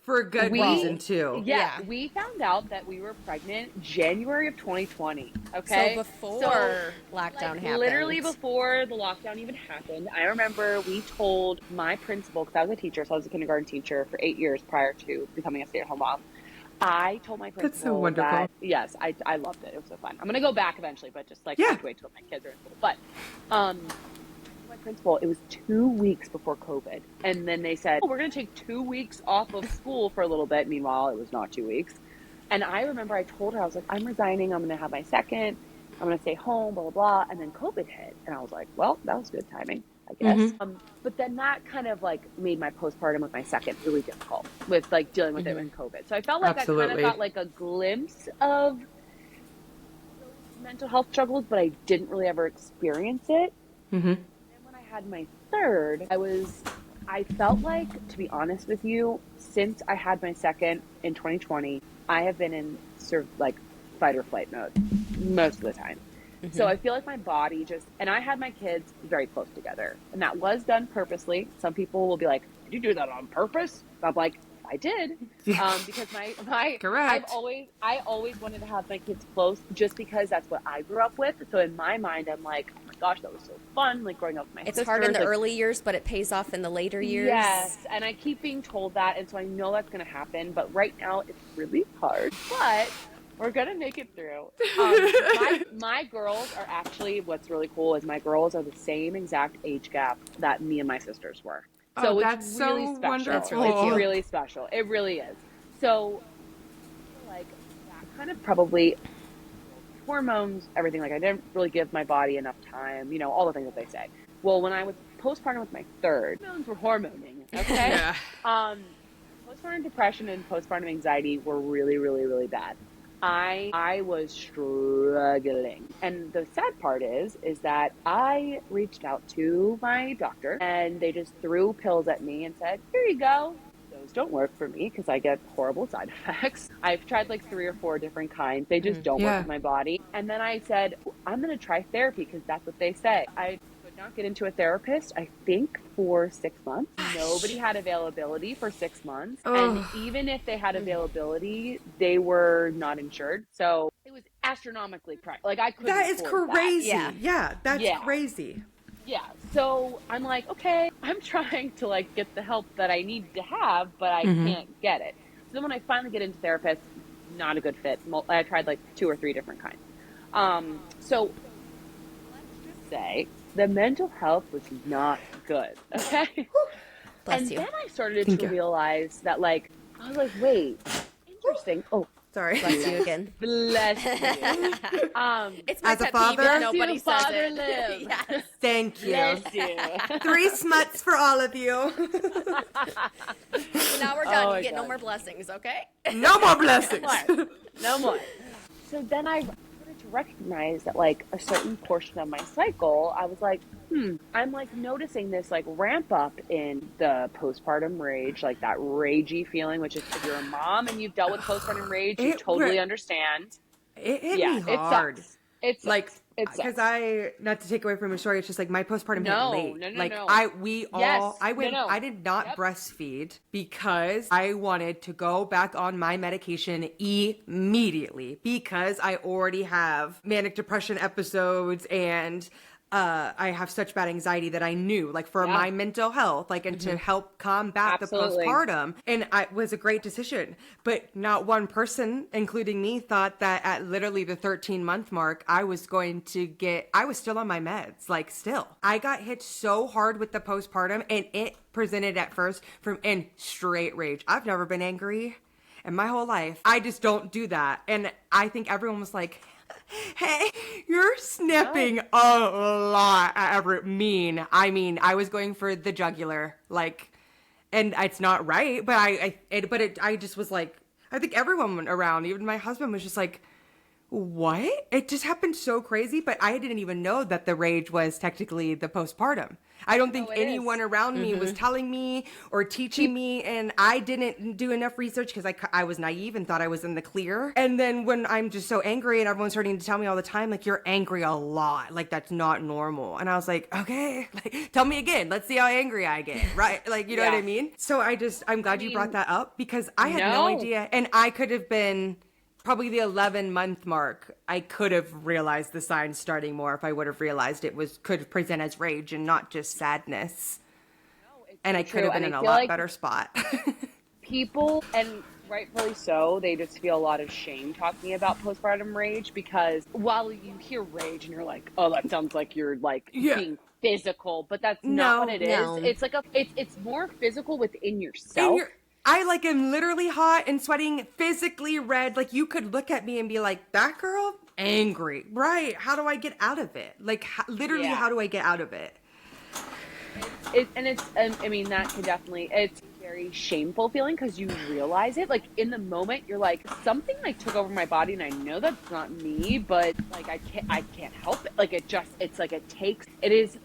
for a good reason, too. Yeah. We found out that we were pregnant January of 2020. Okay? So before lockdown happened. Literally before the lockdown even happened. I remember we told my principal, because I was a teacher, so I was a kindergarten teacher for 8 years prior to becoming a stay-at-home mom. I told my principal That's so wonderful. that, yes, I loved it. It was so fun. I'm going to go back eventually, but just like, have to wait till my kids are in school. But, my principal, it was 2 weeks before COVID. And then they said, we're going to take 2 weeks off of school for a little bit. Meanwhile, it was not 2 weeks. And I remember I told her, I was like, I'm resigning. I'm going to have my second. I'm going to stay home, blah, blah, blah. And then COVID hit. And I was like, well, that was good timing, I guess. But then that kind of like made my postpartum with my second really difficult with like dealing with it in COVID. So I felt like I kind of got like a glimpse of mental health struggles, but I didn't really ever experience it. Had my third, I felt like, to be honest with you, since I had my second in 2020, I have been in sort of like fight or flight mode most of the time. So I feel like my body and I had my kids very close together, and that was done purposely. Some people will be like, did you do that on purpose? I'm like, I did, because my correct. I always wanted to have my kids close just because that's what I grew up with. So in my mind, I'm like, oh my gosh, that was so fun, like growing up with my sisters. It's hard in the early years, but it pays off in the later years. Yes, and I keep being told that, and so I know that's going to happen. But right now, it's really hard. But We're going to make it through. My girls are actually, what's really cool is my girls are the same exact age gap that me and my sisters were. So that's it's really so special. wonderful. That's really cute. It's really special. It really is. So, like, that kind of probably hormones, everything. Like, I didn't really give my body enough time, you know, all the things that they say. Well, when I was postpartum with my third, hormones were hormoning, okay? Yeah. Postpartum depression and postpartum anxiety were really, really, really bad. I was struggling. And the sad part is that I reached out to my doctor and they just threw pills at me and said, here you go. Those don't work for me because I get horrible side effects. I've tried like 3 or 4 different kinds. They just don't work with my body. And then I said, I'm going to try therapy because that's what they say. I could not get into a therapist, I think, for 6 months. Nobody had availability for 6 months. And even if they had availability, they were not insured. So it was astronomically priced. Like I couldn't That is afford crazy. that. Yeah, that's crazy. Yeah. So I'm like, okay, I'm trying to like get the help that I need to have, but I can't get it. So then when I finally get into therapist, not a good fit. I tried like 2 or 3 different kinds. So let's just say the mental health was not good. Okay. Bless and you. then I started to realize that like, I was like, wait, interesting. Oh, Sorry. Bless you again. bless you. It's my As a pet father? peeve if nobody You, says Father it. Lib. Yes. Thank you. Bless you. 3 smuts for all of you. So now we're done. Oh You get my no God. more blessings, okay? No more blessings. No more. So then I started to recognize that like a certain portion of my cycle, I was like, I'm like noticing this like ramp up in the postpartum rage, like that ragey feeling, which is if you're a mom and you've dealt with postpartum rage, you totally understand. It hit me hard. It sucks. Like, it sucks. because not to take away from your story, it's just like my postpartum hit late. No. Like No. I did not breastfeed because I wanted to go back on my medication immediately because I already have manic depression episodes and I have such bad anxiety that I knew, like, for my mental health, like, and to help combat the postpartum. And it was a great decision. But not one person, including me, thought that at literally the 13-month mark, I was still on my meds, like, still. I got hit so hard with the postpartum, and it presented at first in straight rage. I've never been angry in my whole life. I just don't do that. And I think everyone was like, hey, you're snipping a lot at mean. I mean, I was going for the jugular, like, and it's not right, but I just was like, I think everyone around, even my husband, was just like, what? It just happened so crazy, but I didn't even know that the rage was technically the postpartum. I don't think anyone around me was telling me or teaching me, and I didn't do enough research because I was naive and thought I was in the clear. And then when I'm just so angry and everyone's starting to tell me all the time, like, you're angry a lot, like, that's not normal. And I was like, okay, like, tell me again. Let's see how angry I get, right? Like, you know what I mean? So I'm glad you brought that up because I had no idea. And I could have been... probably the 11-month mark, I could have realized the signs starting more if I would have realized could present as rage and not just sadness. And I could have been in a lot better spot. People, and rightfully so, they just feel a lot of shame talking about postpartum rage because while you hear rage and you're like, oh, that sounds like you're like being physical, but that's not what it is. It's like it's more physical within yourself. I like am literally hot and sweating, physically red. Like you could look at me and be like, that girl, angry. Right. How do I get out of it? Like literally, how do I get out of it? I mean, that could definitely, it's a very shameful feeling because you realize it. Like in the moment, you're like, something like took over my body and I know that's not me, but like I can't help it. Like it is.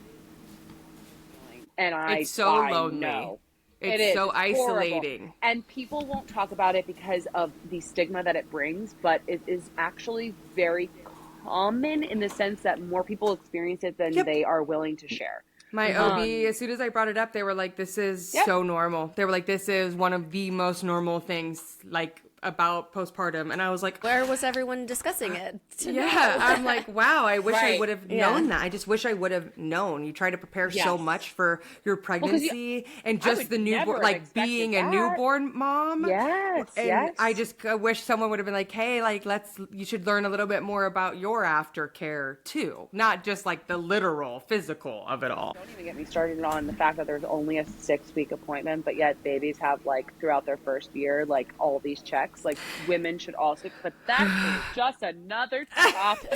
And it's so lonely. Know. It's so isolating. Horrible. And people won't talk about it because of the stigma that it brings, but it is actually very common in the sense that more people experience it than they are willing to share. My OB, as soon as I brought it up, they were like, this is so normal. They were like, this is one of the most normal things, like, about postpartum, and I was like, where was everyone discussing it? I'm like, wow, I wish I would have known that. I just wish I would have known. You try to prepare so much for your pregnancy and just the newborn, like being a newborn mom. And I just wish someone would have been like, hey, like, you should learn a little bit more about your aftercare too, not just like the literal physical of it all. Don't even get me started on the fact that there's only a 6-week appointment, but yet babies have like throughout their first year, like all these checks. Like women should also, but that is just another topic.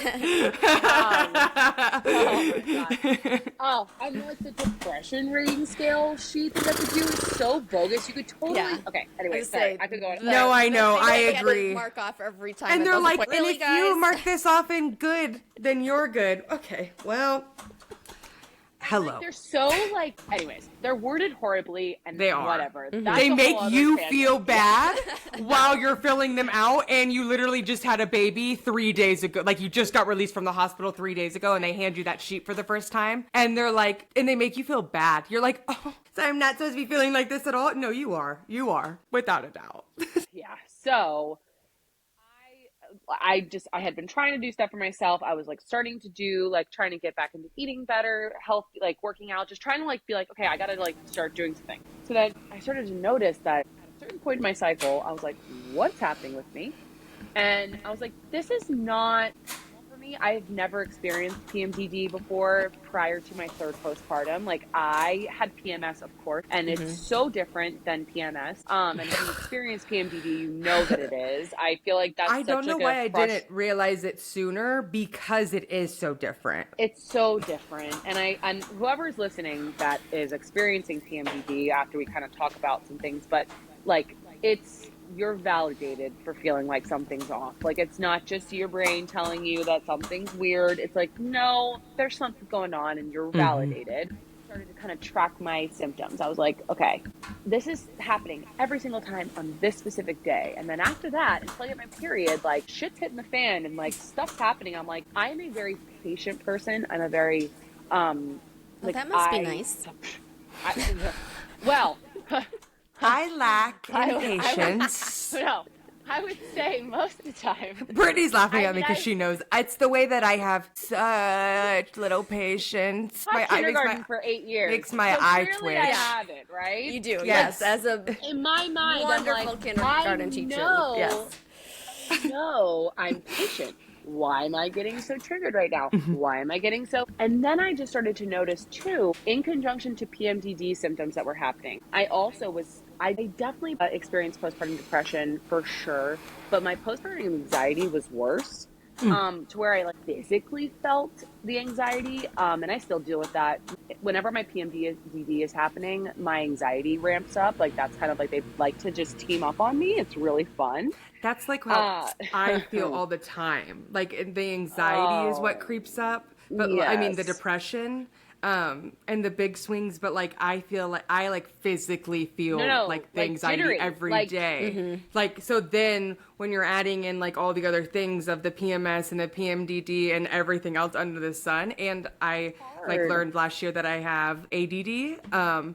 Oh my God. Oh, I know, like the depression rating scale sheet that you have to do is so bogus. You could totally. Okay. Anyway, sorry. I could go on. No, I know. I agree. Mark off every time. And they're like, and if you mark this off in good, then you're good. Okay. Well. Hello. Like, they're so like, anyways, they're worded horribly and they are. Whatever. They make you feel bad while you're filling them out, and you literally just had a baby 3 days ago. Like you just got released from the hospital 3 days ago, and they hand you that sheet for the first time, and they're like, and they make you feel bad. You're like, oh, so I'm not supposed to be feeling like this at all? No, you are. You are, without a doubt. Yeah. So I had been trying to do stuff for myself. I was like starting to do like trying to get back into eating better, healthy, like working out, just trying to like be like, okay, I gotta like start doing something. So then I started to notice that at a certain point in my cycle, I was like, what's happening with me? And I was like, this is not for me. I've never experienced PMDD before prior to my third postpartum. Like I had PMS, of course, and it's so different than PMS. And if you experience PMDD, you know that it is. I feel like that's I don't know why I didn't realize it sooner, because it is so different. It's so different. And whoever's listening that is experiencing PMDD, after we kind of talk about some things, but like you're validated for feeling like something's off. Like it's not just your brain telling you that something's weird. It's like, no, there's something going on, and you're validated. I started to kind of track my symptoms. I was like, okay, this is happening every single time on this specific day. And then after that, until I get my period, like shit's hitting the fan and like stuff's happening. I'm like, I'm a very patient person. I'm a very like, that must be nice. Well, I lack patience. I would say most of the time. Brittany's laughing at me because she knows it's the way that I have such little patience. My kindergarten for 8 years makes my eye twitch. I have it, right? You do, yes. As a in my mind, wonderful I'm like, kindergarten teacher. Yes. No, I'm patient. Why am I getting so triggered right now? Why am I getting so? And then I just started to notice too, in conjunction to PMDD symptoms that were happening, I definitely experienced postpartum depression for sure, but my postpartum anxiety was worse. To where I like physically felt the anxiety, and I still deal with that. Whenever my PMDD is happening, my anxiety ramps up. Like that's kind of like they like to just team up on me. It's really fun. That's like how I feel all the time. Like the anxiety is what creeps up, but I mean the depression. And the big swings, but like I feel like I like physically feel like the anxiety jittery, every day. Like so then when you're adding in like all the other things of the PMS and the PMDD and everything else under the sun, and I like learned last year that I have ADD,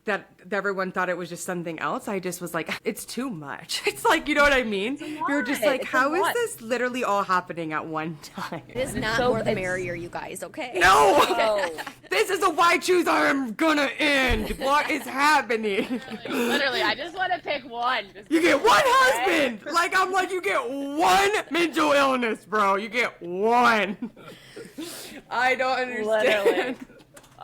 that everyone thought it was just something else. I just was like, it's too much. It's like, you know what I mean? You're just like, how is this literally all happening at one time? It is not more the merrier, you guys, okay? No! This is a why choose I am gonna end. What is happening? Literally, I just want to pick one. You get one husband! Like, I'm like, you get one mental illness, bro. You get one. I don't understand. Literally.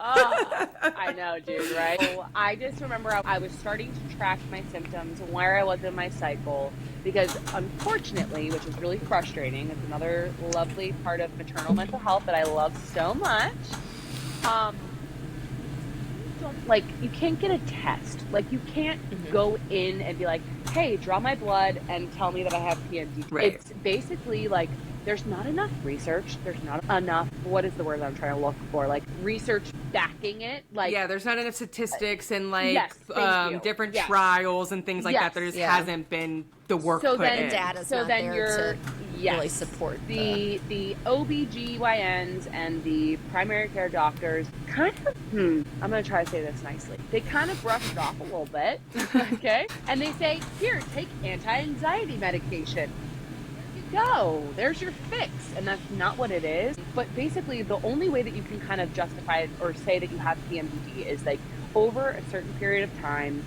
Oh, I know, dude, right? So I just remember I was starting to track my symptoms and where I was in my cycle because unfortunately, which is really frustrating, it's another lovely part of maternal mental health that I love so much. Like, you can't get a test. Like, you can't go in and be like, hey, draw my blood and tell me that I have PMDD. Right. It's basically like, there's not enough research. There's not enough, what is the word I'm trying to look for? Like research backing it. Like yeah, there's not enough statistics and like different trials and things like that. There just hasn't been the work put in. Data's not there really support the OBGYNs and the primary care doctors kind of, I'm going to try to say this nicely. They kind of brush it off a little bit, okay? And they say, here, take anti-anxiety medication. Go, there's your fix. And that's not what it is. But basically, the only way that you can kind of justify it or say that you have PMDD is like over a certain period of time,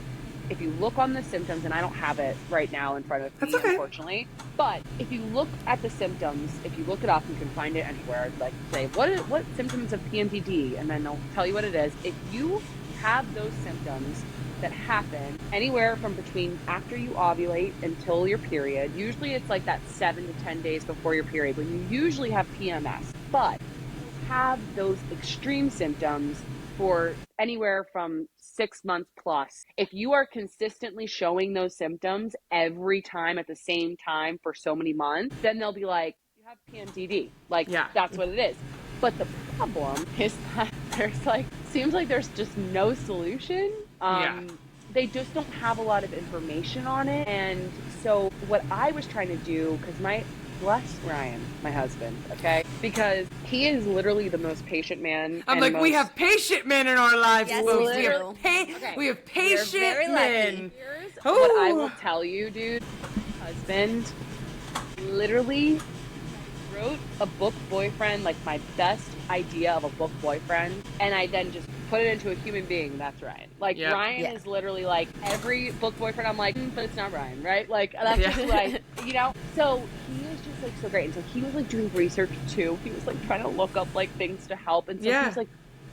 if you look on the symptoms, and I don't have it right now in front of me, unfortunately, but if you look at the symptoms, if you look it up, you can find it anywhere. Like say, what symptoms of PMDD? And then they'll tell you what it is. If you have those symptoms that happen anywhere from between after you ovulate until your period, usually it's like that 7 to 10 days before your period when you usually have PMS, but have those extreme symptoms for anywhere from 6 months plus. If you are consistently showing those symptoms every time at the same time for so many months, then they'll be like, you have PMDD. Like, that's what it is. But the problem is that there's like, seems like there's just no solution. They just don't have a lot of information on it. And so what I was trying to do, because bless Ryan, my husband, okay? Because he is literally the most patient man. I'm like, we have patient men in our lives, yes, folks. We have patient men. Here's what I will tell you, dude. My husband literally wrote a book boyfriend, like my best idea of a book boyfriend, and I then just put it into a human being. That's Ryan. Like Ryan is literally like every book boyfriend. I'm like, but it's not Ryan, right? Like that's just like, you know. So he is just like so great, and so he was like doing research too. He was like trying to look up like things to help, and so he was like,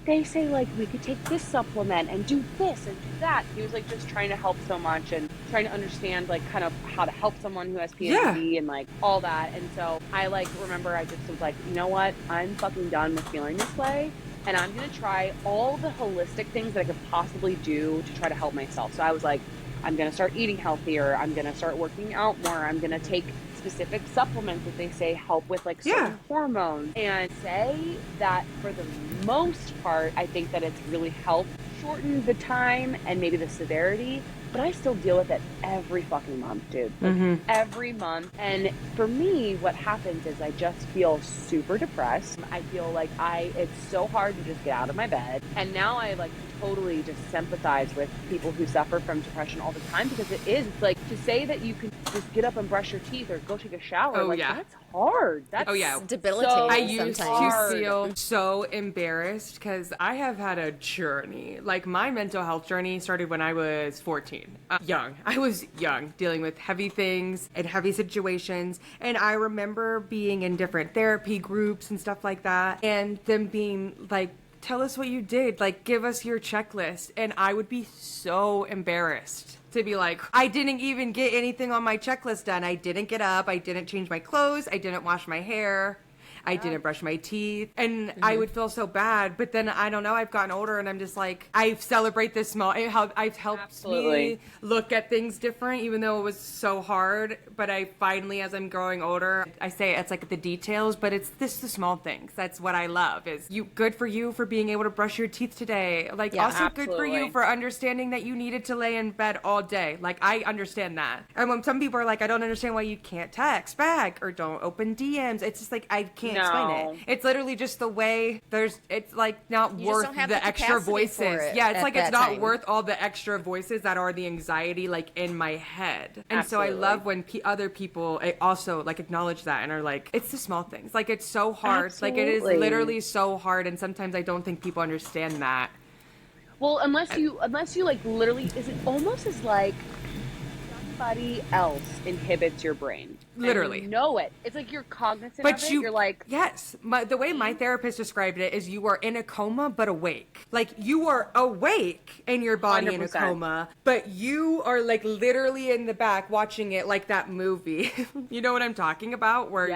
they say like we could take this supplement and do this and do that. He was like just trying to help so much and trying to understand like kind of how to help someone who has PMDD and like all that. And so I like remember I just was like, you know what? I'm fucking done with feeling this way. And I'm going to try all the holistic things that I could possibly do to try to help myself. So I was like, I'm going to start eating healthier. I'm going to start working out more. I'm going to take specific supplements that they say help with like certain hormones, and say that for the most part, I think that it's really helped shorten the time and maybe the severity, but I still deal with it every fucking month, dude. Like every month. And for me, what happens is I just feel super depressed. I feel like it's so hard to just get out of my bed. And now I like totally just sympathize with people who suffer from depression all the time, because it's like to say that you can just get up and brush your teeth or go take a shower. That's hard. That's debilitating. So I used to feel so embarrassed because I have had a journey. Like my mental health journey started when I was 14. I was young, dealing with heavy things and heavy situations. And I remember being in different therapy groups and stuff like that, and them being like, tell us what you did, like give us your checklist. And I would be so embarrassed to be like, I didn't even get anything on my checklist done. I didn't get up, I didn't change my clothes, I didn't wash my hair, I didn't brush my teeth, and I would feel so bad. But then I don't know, I've gotten older and I'm just like, I celebrate this small, it helped me look at things different, even though it was so hard. But I finally, as I'm growing older, I say it's like the details, but it's the small things. That's what I love, is good for you for being able to brush your teeth today. Like also good for you for understanding that you needed to lay in bed all day. Like I understand that. And when some people are like, I don't understand why you can't text back or don't open DMs, it's just like, I can't explain it. It's literally just the way it's like not worth the extra voices. It's like it's not worth all the extra voices that are the anxiety like in my head. And so I love when other people also like acknowledge that and are like, it's the small things. Like it's so hard. Like it is literally so hard, and sometimes I don't think people understand that. Well, unless you like literally, is it almost as like somebody else inhibits your brain? Literally. You know it. It's like you're cognizant of it. You're like... Yes. The way my therapist described it is you are in a coma, but awake. Like, you are awake in your body 100%. In a coma, but you are, like, literally in the back watching it like that movie. You know what I'm talking about? Where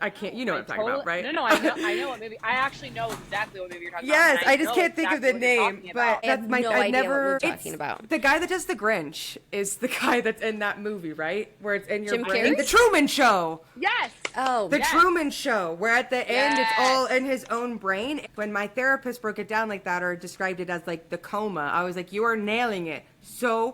I can't, you know what I'm talking about, right? No, I know what movie. I actually know exactly what movie you're talking about. Yes, I just can't think of the name, but that's my. I've never. What you're talking about. The guy that does the Grinch is the guy that's in that movie, right? Where it's in your Jim brain. Carrey? The Truman Show. Yes. Oh, the Truman Show, where at the end it's all in his own brain. When my therapist broke it down like that or described it as like the coma, I was like, you are nailing it.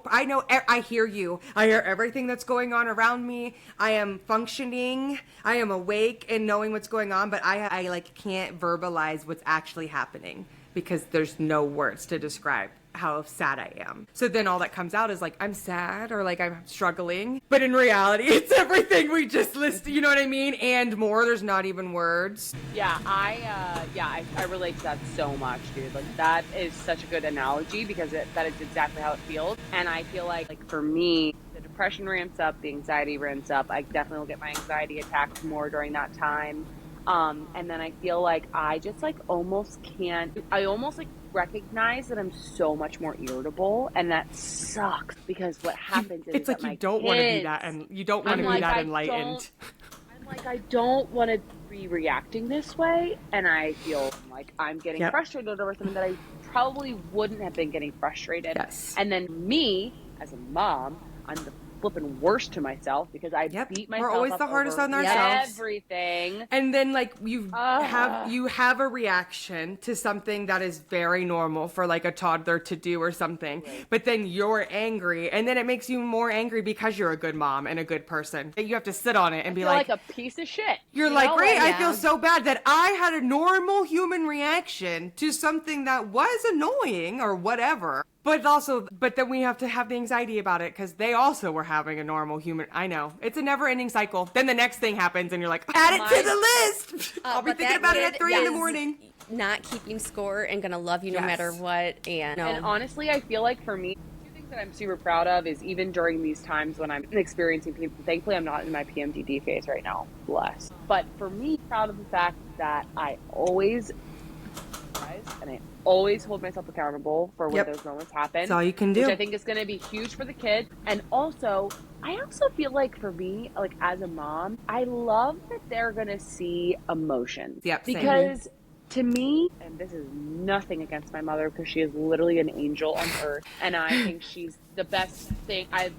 I know, I hear you. I hear everything that's going on around me. I am functioning. I am awake and knowing what's going on, but I like can't verbalize what's actually happening because there's no words to describe how sad I am. So then all that comes out is like, I'm sad or like I'm struggling. But in reality, it's everything we just listed, you know what I mean? And more, there's not even words. Yeah, I relate to that so much, dude. Like that is such a good analogy because that is exactly how it feels. And I feel like for me, the depression ramps up, the anxiety ramps up. I definitely will get my anxiety attacks more during that time. And then I feel like I just like almost can't, I almost like recognize that I'm so much more irritable, and that sucks because what happens is it's like you don't want to be that, and you don't want to be that enlightened. I'm like, I don't want to be reacting this way, and I feel like I'm getting frustrated over something that I probably wouldn't have been getting frustrated. Yes. And then me as a mom, I'm the flipping worst to myself because I beat myself We're always up the hardest over on ourselves. Everything. And then like you have a reaction to something that is very normal for like a toddler to do or something. Right. But then you're angry, and then it makes you more angry because you're a good mom and a good person. You have to sit on it and be like a piece of shit. You're like, great, I feel so bad that I had a normal human reaction to something that was annoying or whatever. But then we have to have the anxiety about it because they also were having a normal human. I know. It's a never ending cycle. Then the next thing happens and you're like, add it to the list. I'll be thinking about it at 3 a.m. Not keeping score and going to love you no matter what. And honestly, I feel like for me, two things that I'm super proud of is even during these times when I'm experiencing people, thankfully I'm not in my PMDD phase right now, bless. But for me, proud of the fact that I always hold myself accountable for when those moments happen. That's all you can do. Which I think is going to be huge for the kids. And also, I also feel like for me, like as a mom, I love that they're going to see emotions. Yep. Because to me, and this is nothing against my mother because she is literally an angel on earth. And I think she's the best thing. I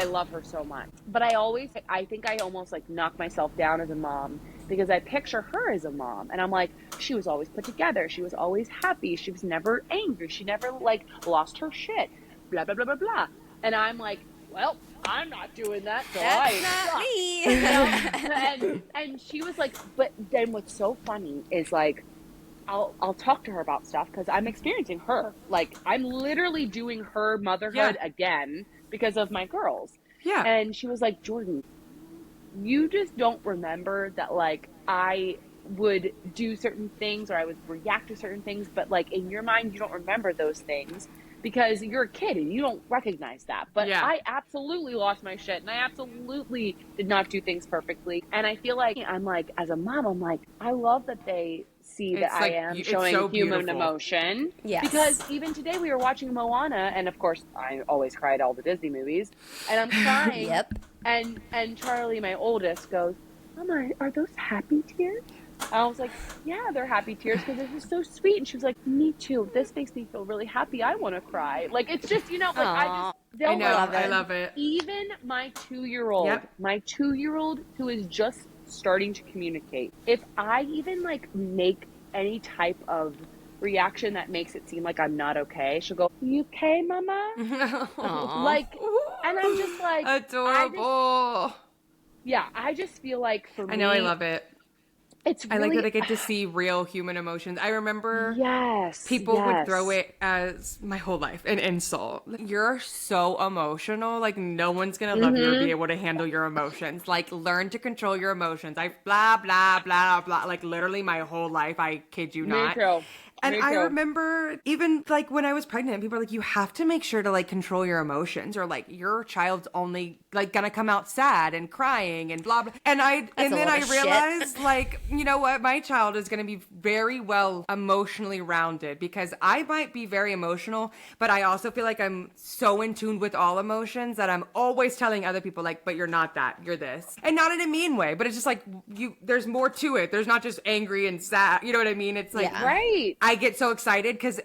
love her so much. But I think I almost like knock myself down as a mom because I picture her as a mom. And I'm like, she was always put together. She was always happy. She was never angry. She never like lost her shit. Blah, blah, blah, blah, blah. And I'm like, well, I'm not doing that. So that's not me. And she was like, but then what's so funny is like, I'll talk to her about stuff because I'm experiencing her. Like I'm literally doing her motherhood again because of my girls. Yeah. And she was like, Jordan, you just don't remember that like I would do certain things or I would react to certain things, but like in your mind you don't remember those things because you're a kid and you don't recognize that. But I absolutely lost my shit and I absolutely did not do things perfectly. And I feel like I'm like, as a mom, I'm like, I love that they see that I am showing human emotion. Yes. Because even today we were watching Moana, and of course I always cry at all the Disney movies, and I'm crying. Yep. And Charlie, my oldest, goes, Mama, are those happy tears? I was like, yeah, they're happy tears because this is so sweet. And she was like, me too. This makes me feel really happy. I want to cry. Like, it's just, like, I know, I love it. Even my 2-year-old, who is just starting to communicate, if I even, like, make any type of reaction that makes it seem like I'm not okay, she'll go, you okay, Mama? Like, and I'm just like, adorable. I just feel like for me, I know, I love it. It's really, I like that I get to see real human emotions. I remember people yes. would throw it as my whole life an insult. You're so emotional. Like no one's going to love you or be able to handle your emotions. Like learn to control your emotions. I blah, blah, blah, blah. Like literally my whole life. I kid you not. Me too. And I remember even like when I was pregnant, people were like, you have to make sure to like control your emotions or like your child's only like gonna come out sad and crying and blah, blah. And then I realized like, you know what? My child is gonna be very well emotionally rounded because I might be very emotional, but I also feel like I'm so in tune with all emotions that I'm always telling other people like, but you're not that, you're this. And not in a mean way, but it's just like there's more to it. There's not just angry and sad. You know what I mean? It's like, right. I get so excited because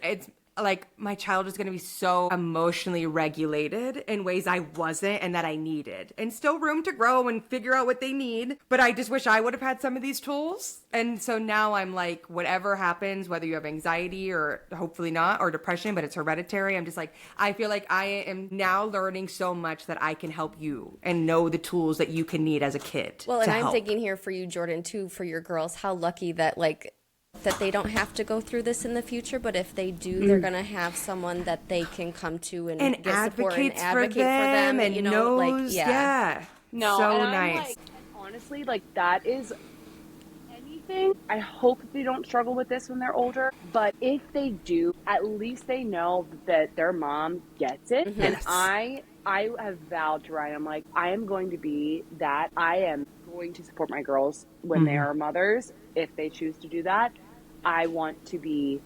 like my child is going to be so emotionally regulated in ways I wasn't and that I needed, and still room to grow and figure out what they need. But I just wish I would have had some of these tools. And so now I'm like, whatever happens, whether you have anxiety or hopefully not, or depression, but it's hereditary, I'm just like, I feel like I am now learning so much that I can help you and know the tools that you can need as a kid. Well, and I'm thinking here for you, Jordan, too, for your girls, how lucky that that they don't have to go through this in the future, but if they do, they're going to have someone that they can come to and get support and advocate for them and you know, knows, yeah. No, so and nice. like, honestly, like that is anything. I hope they don't struggle with this when they're older, but if they do, at least they know that their mom gets it. Mm-hmm. And I have vowed to Ryan, I'm like, I am going to be that. I am going to support my girls when they are mothers, if they choose to do that. I want to be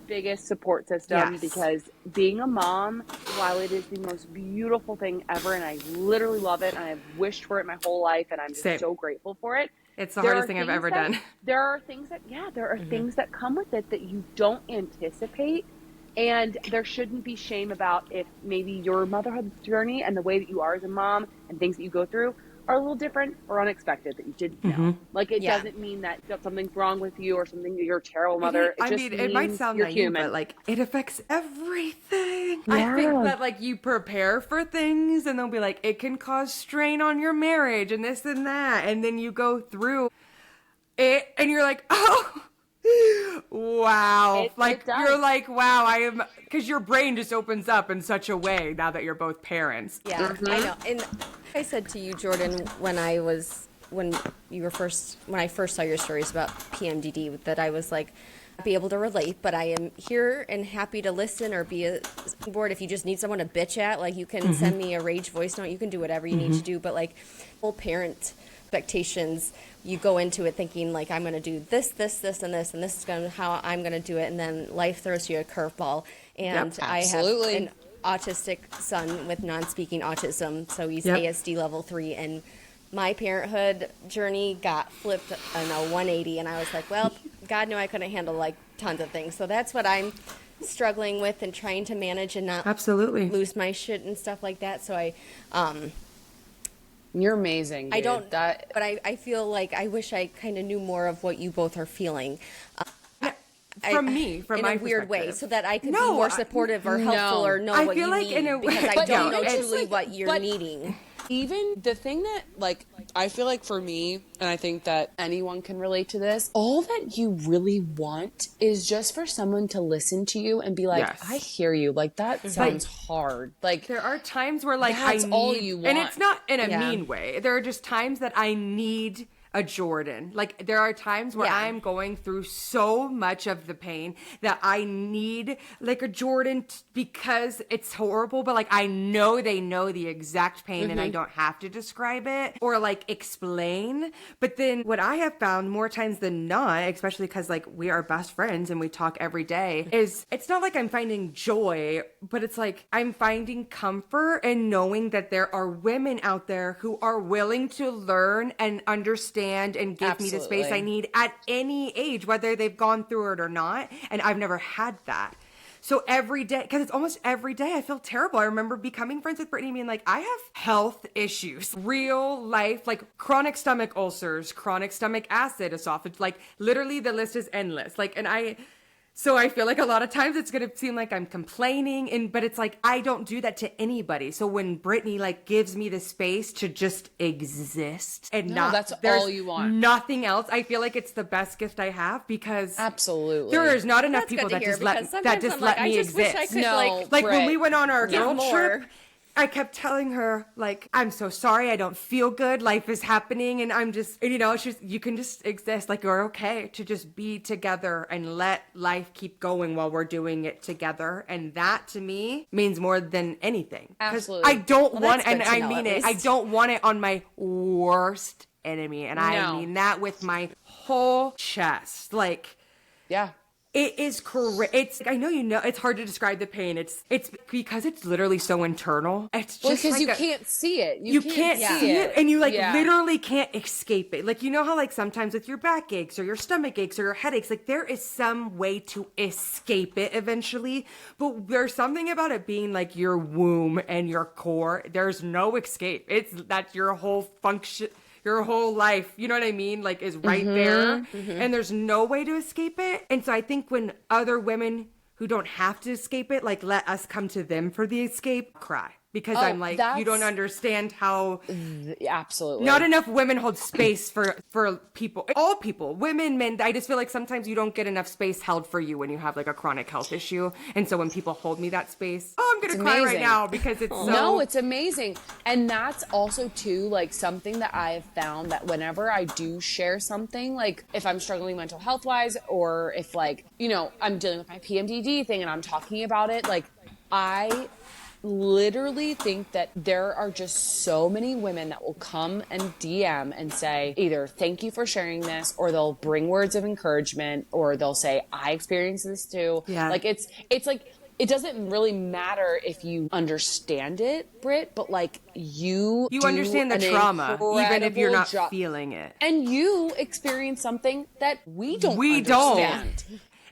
biggest support system because being a mom, while it is the most beautiful thing ever, and I literally love it, and I've wished for it my whole life, and I'm just so grateful for it. It's the hardest thing I've ever done. There are things that, there are things that come with it that you don't anticipate, and there shouldn't be shame about if maybe your motherhood journey and the way that you are as a mom and things that you go through are a little different or unexpected that you didn't know. Like, it doesn't mean that something's wrong with you or something that you're a terrible mother. I mean, it might sound naive, human. But like, it affects everything. Yeah. I think that like you prepare for things and they'll be like, it can cause strain on your marriage and this and that. And then you go through it and you're like, oh, wow. You're like, wow, I am, because your brain just opens up in such a way now that you're both parents. Yeah, I know. And I said to you, Jordan, when I first saw your stories about PMDD, that I was like, be able to relate, but I am here and happy to listen or be a board. If you just need someone to bitch at, like, you can send me a rage voice note, you can do whatever you need to do, but like full parent expectations, you go into it thinking like, I'm going to do this, this, this, and this, and this is going to how I'm going to do it, and then life throws you a curveball. And I have an autistic son with non-speaking autism, so he's ASD level 3, and my parenthood journey got flipped on a 180, and I was like, well, God knew I couldn't handle like tons of things. So that's what I'm struggling with and trying to manage and not lose my shit and stuff like that. So you're amazing, dude. I don't, but I feel like I wish I kind of knew more of what you both are feeling. From in my a weird way, so that I could be No, more supportive or helpful or know what you need, because I don't know truly what you're needing. Even the thing that, like, I feel like for me, and I think that anyone can relate to this, all that you really want is just for someone to listen to you and be like, I hear you. Like, that sounds hard. Like, there are times where, like, that's all you want. And it's not in a mean way. There are just times that I need a Jordan. Like, there are times where I'm going through so much of the pain that I need like a Jordan because it's horrible, but like I know they know the exact pain and I don't have to describe it or like explain. But then what I have found more times than not, especially because like we are best friends and we talk every day, is it's not like I'm finding joy, but it's like I'm finding comfort in knowing that there are women out there who are willing to learn and understand and give me the space I need at any age, whether they've gone through it or not. And I've never had that. So every day, because it's almost every day, I feel terrible. I remember becoming friends with Brittany being like, I have health issues, real life, like chronic stomach ulcers, chronic stomach acid, esophagus, like literally the list is endless. Like, so I feel like a lot of times it's going to seem like I'm complaining, but it's like, I don't do that to anybody. So when Brittany like gives me the space to just exist and that's all you want. Nothing else, I feel like it's the best gift I have because there is not enough people that just let me exist. Like when we went on our girl trip, I kept telling her, like, I'm so sorry, I don't feel good, life is happening, and I'm just, and you know, you can just exist, like, you're okay to just be together and let life keep going while we're doing it together, and that, to me, means more than anything. Absolutely. I don't want, and I mean it, I don't want it on my worst enemy, and I mean that with my whole chest, like... Yeah. It is correct. It's, I know, it's hard to describe the pain. It's because it's literally so internal. It's just because like you can't see it. You can't see it, and you literally can't escape it. Like, you know how like sometimes with your back aches or your stomach aches or your headaches, like there is some way to escape it eventually, but there's something about it being like your womb and your core. There's no escape. That's your whole function. Your whole life, you know what I mean? Like, is right there. And there's no way to escape it. And so I think when other women who don't have to escape it, like, let us come to them for the escape, cry. Because I'm like, you don't understand how absolutely not enough women hold space for people, all people, women, men. I just feel like sometimes you don't get enough space held for you when you have like a chronic health issue. And so when people hold me that space, I'm gonna cry right now because it's no, it's amazing. And that's also too like something that I have found that whenever I do share something, like if I'm struggling mental health wise, or if like, you know, I'm dealing with my PMDD thing and I'm talking about it, like I literally think that there are just so many women that will come and DM and say either thank you for sharing this, or they'll bring words of encouragement, or they'll say I experienced this too. Yeah. Like it's like it doesn't really matter if you understand it, Britt, but like you understand the trauma even if you're not feeling it, and you experience something that we don't understand.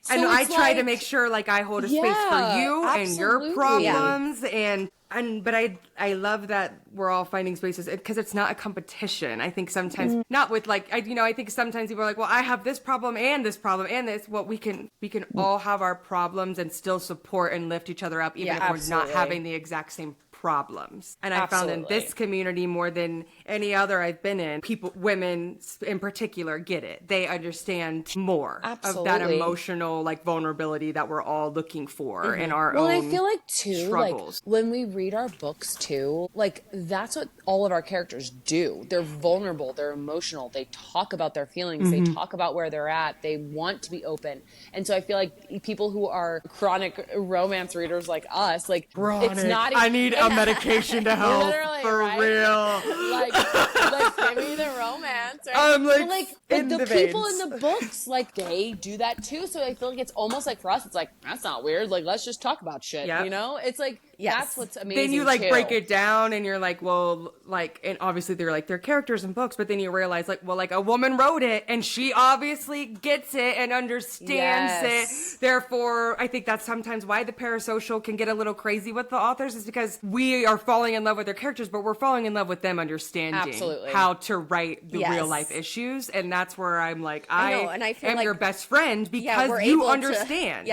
So and I try to make sure like I hold a space for you and your problems but I love that we're all finding spaces because it's not a competition. I think sometimes not with like I think sometimes people are like, well, I have this problem and this problem and this. Well, we can all have our problems and still support and lift each other up even if we're not having the exact same problems. And I found in this community more than any other I've been in, women in particular get it. They understand more of that emotional like vulnerability that we're all looking for in our own I feel like too, struggles. Like when we read our books too, like that's what all of our characters do. They're vulnerable, they're emotional, they talk about their feelings, they talk about where they're at, they want to be open. And so I feel like people who are chronic romance readers like us, like it's not I need a medication to help for real. Like give me the romance. Right? I'm like the people in the books, like they do that too. So I feel like it's almost like for us, it's like that's not weird. Like let's just talk about shit. You know, it's like that's what's amazing. Then you like break it down, and you're like, well, like, and obviously they're like they're characters in books, but then you realize like, well, like a woman wrote it, and she obviously gets it and understands it. Therefore, I think that's sometimes why the parasocial can get a little crazy with the authors, is because we are falling in love with their characters, but we're falling in love with them understanding how to write the real life issues. And that's where I'm like, I am like your best friend because you understand.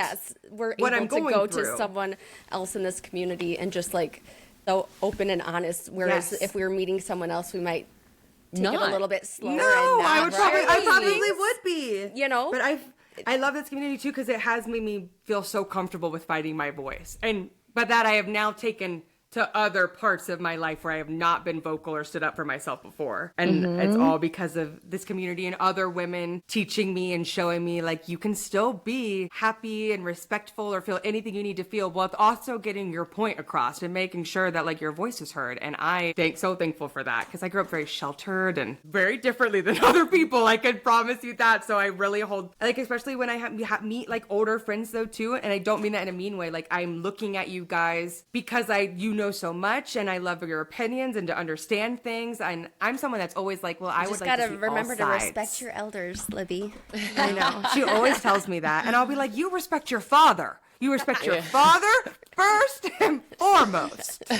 We're able to go to someone else in this community and just like so open and honest. Whereas if we were meeting someone else, we might take it a little bit slower. No, I probably would be. You know, but I love this community too because it has made me feel so comfortable with finding my voice, but that I have now taken to other parts of my life where I have not been vocal or stood up for myself before. And it's all because of this community and other women teaching me and showing me like you can still be happy and respectful or feel anything you need to feel, while also getting your point across and making sure that like your voice is heard. And I so thankful for that because I grew up very sheltered and very differently than other people. I can promise you that. So I really hold, like, especially when I meet like older friends though too. And I don't mean that in a mean way. Like I'm looking at you guys because you know so much and I love your opinions and to understand things, and I'm someone that's always like, well, I would like to see remember all to sides. respect your elders, Libby. I know. She always tells me that, and I'll be like, you respect your father. You respect your father first and foremost. I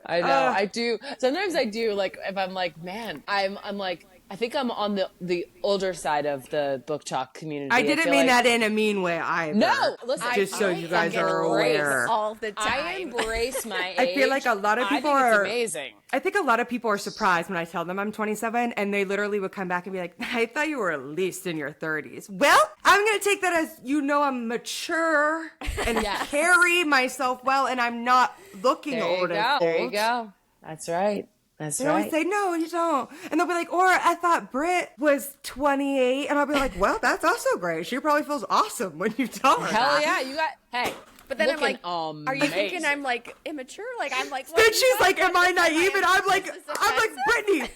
know. I do. Sometimes I do. Like if I'm like, man, I'm like, I think I'm on the older side of the book talk community. I didn't mean that in a mean way either. No, listen, just so you guys are aware. All the time. I embrace my age. I feel like a lot of people are amazing. I think a lot of people are surprised when I tell them I'm 27, and they literally would come back and be like, I thought you were at least in your 30s. Well, I'm going to take that as, I'm mature and carry myself well, and I'm not looking old. There you go. That's right. They always say, no, you don't. And they'll be like, or I thought Britt was 28. And I'll be like, well, that's also great. She probably feels awesome when you tell her Hell that. yeah, hey. But then I'm like, amazing. Are you thinking I'm like immature? Like I'm like. Then she's like, am I naive? And I'm like, Brittany.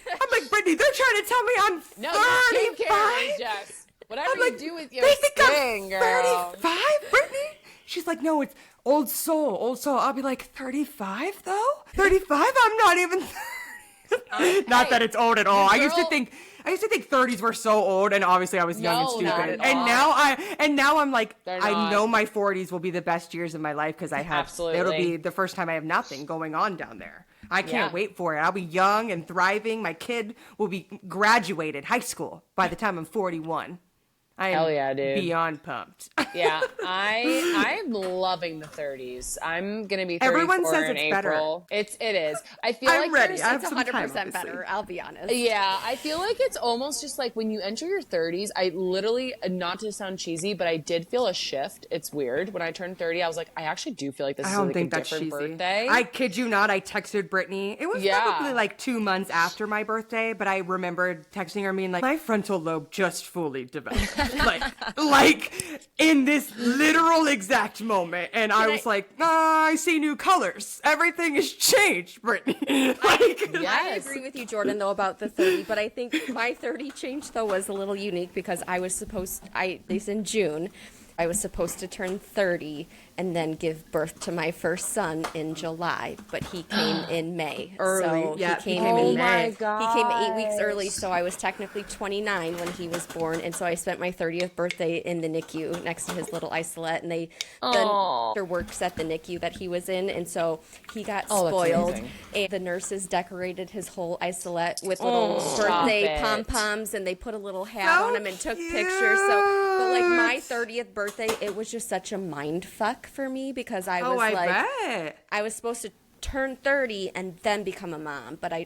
They're trying to tell me I'm 35. like, do with your they think thing, I'm girl? 35, Brittany? She's like, no, it's old soul, old soul. I'll be like, 35 though? 35? I'm not even 30. Not that it's old at all. I used to think 30s were so old, and obviously I was young and stupid. And now I'm like, I know my 40s will be the best years of my life because it'll be the first time I have nothing going on down there. I can't wait for it. I'll be young and thriving. My kid will be graduated high school by the time I'm 41. I am beyond pumped. Yeah, I'm loving the 30s. I'm gonna be 34 Everyone says in it's April. better. It is. I feel I'm ready. I have It's some 100% better. I'll be honest. Yeah, I feel like it's almost just like when you enter your 30s. I literally, not to sound cheesy, but I did feel a shift. It's weird. When I turned 30, I was like, I actually do feel like this is like a different birthday. I kid you not. I texted Brittany. It was probably like 2 months after my birthday, but I remembered texting her being like, my frontal lobe just fully developed. like in this literal exact moment. And I was like, I see new colors. Everything has changed, Brittany. I agree with you, Jordan, though, about the 30, but I think my 30 change, though, was a little unique because it's in June. I was supposed to turn 30 and then give birth to my first son in July, but he came in May. Early. So yeah, he came in May. May. He came 8 weeks early, so I was technically 29 when he was born, and so I spent my 30th birthday in the NICU next to his little isolette, and the doctor works at the NICU that he was in, and so he got spoiled, and the nurses decorated his whole isolette with little birthday pom-poms, and they put a little hat on him and took pictures. But like my 30th birthday, it was just such a mind fuck for me because I was I was supposed to turn 30 and then become a mom, but I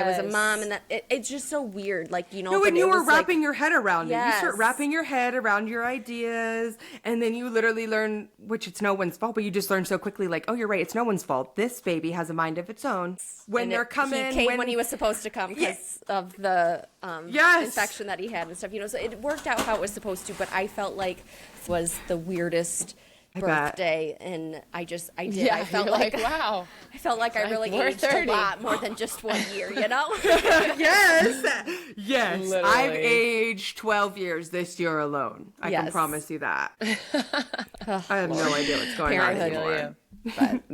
was a mom, and that it's just so weird, like, you know. No, when you were wrapping your head around it, you start wrapping your head around your ideas, and then you literally learn, which it's no one's fault, but you just learn so quickly, like, oh, you're right, it's no one's fault. This baby has a mind of its own. When they're coming, he came when he was supposed to come because of the infection that he had and stuff, you know. So it worked out how it was supposed to, but I felt like it was the weirdest birthday, and I felt like wow, I felt like I really aged 30. A lot more than just 1 year, you know. yes, literally. I've aged 12 years this year alone. I can promise you that. I have no idea what's going on anymore. But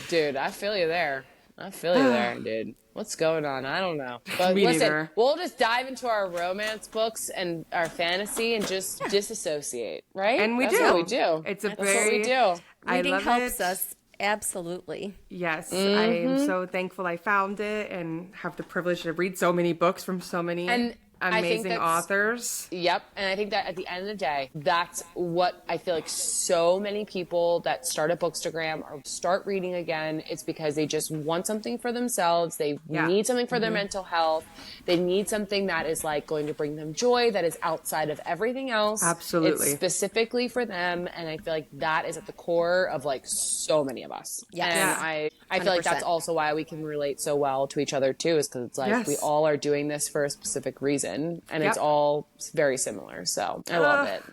dude, I feel you there. Dude. What's going on? I don't know. But listen, we'll just dive into our romance books and our fantasy and just disassociate, right? And that's what we do. That's what we do. Reading helps us. Absolutely. Yes. I am so thankful I found it and have the privilege to read so many books from so many amazing authors. Yep. And I think that at the end of the day, that's what I feel like so many people that start a bookstagram or start reading again, it's because they just want something for themselves. They need something for their mental health. They need something that is like going to bring them joy, that is outside of everything else. Absolutely. It's specifically for them. And I feel like that is at the core of like so many of us. Yes. And I feel like that's also why we can relate so well to each other too, is because it's like we all are doing this for a specific reason. And it's all very similar. So I love it.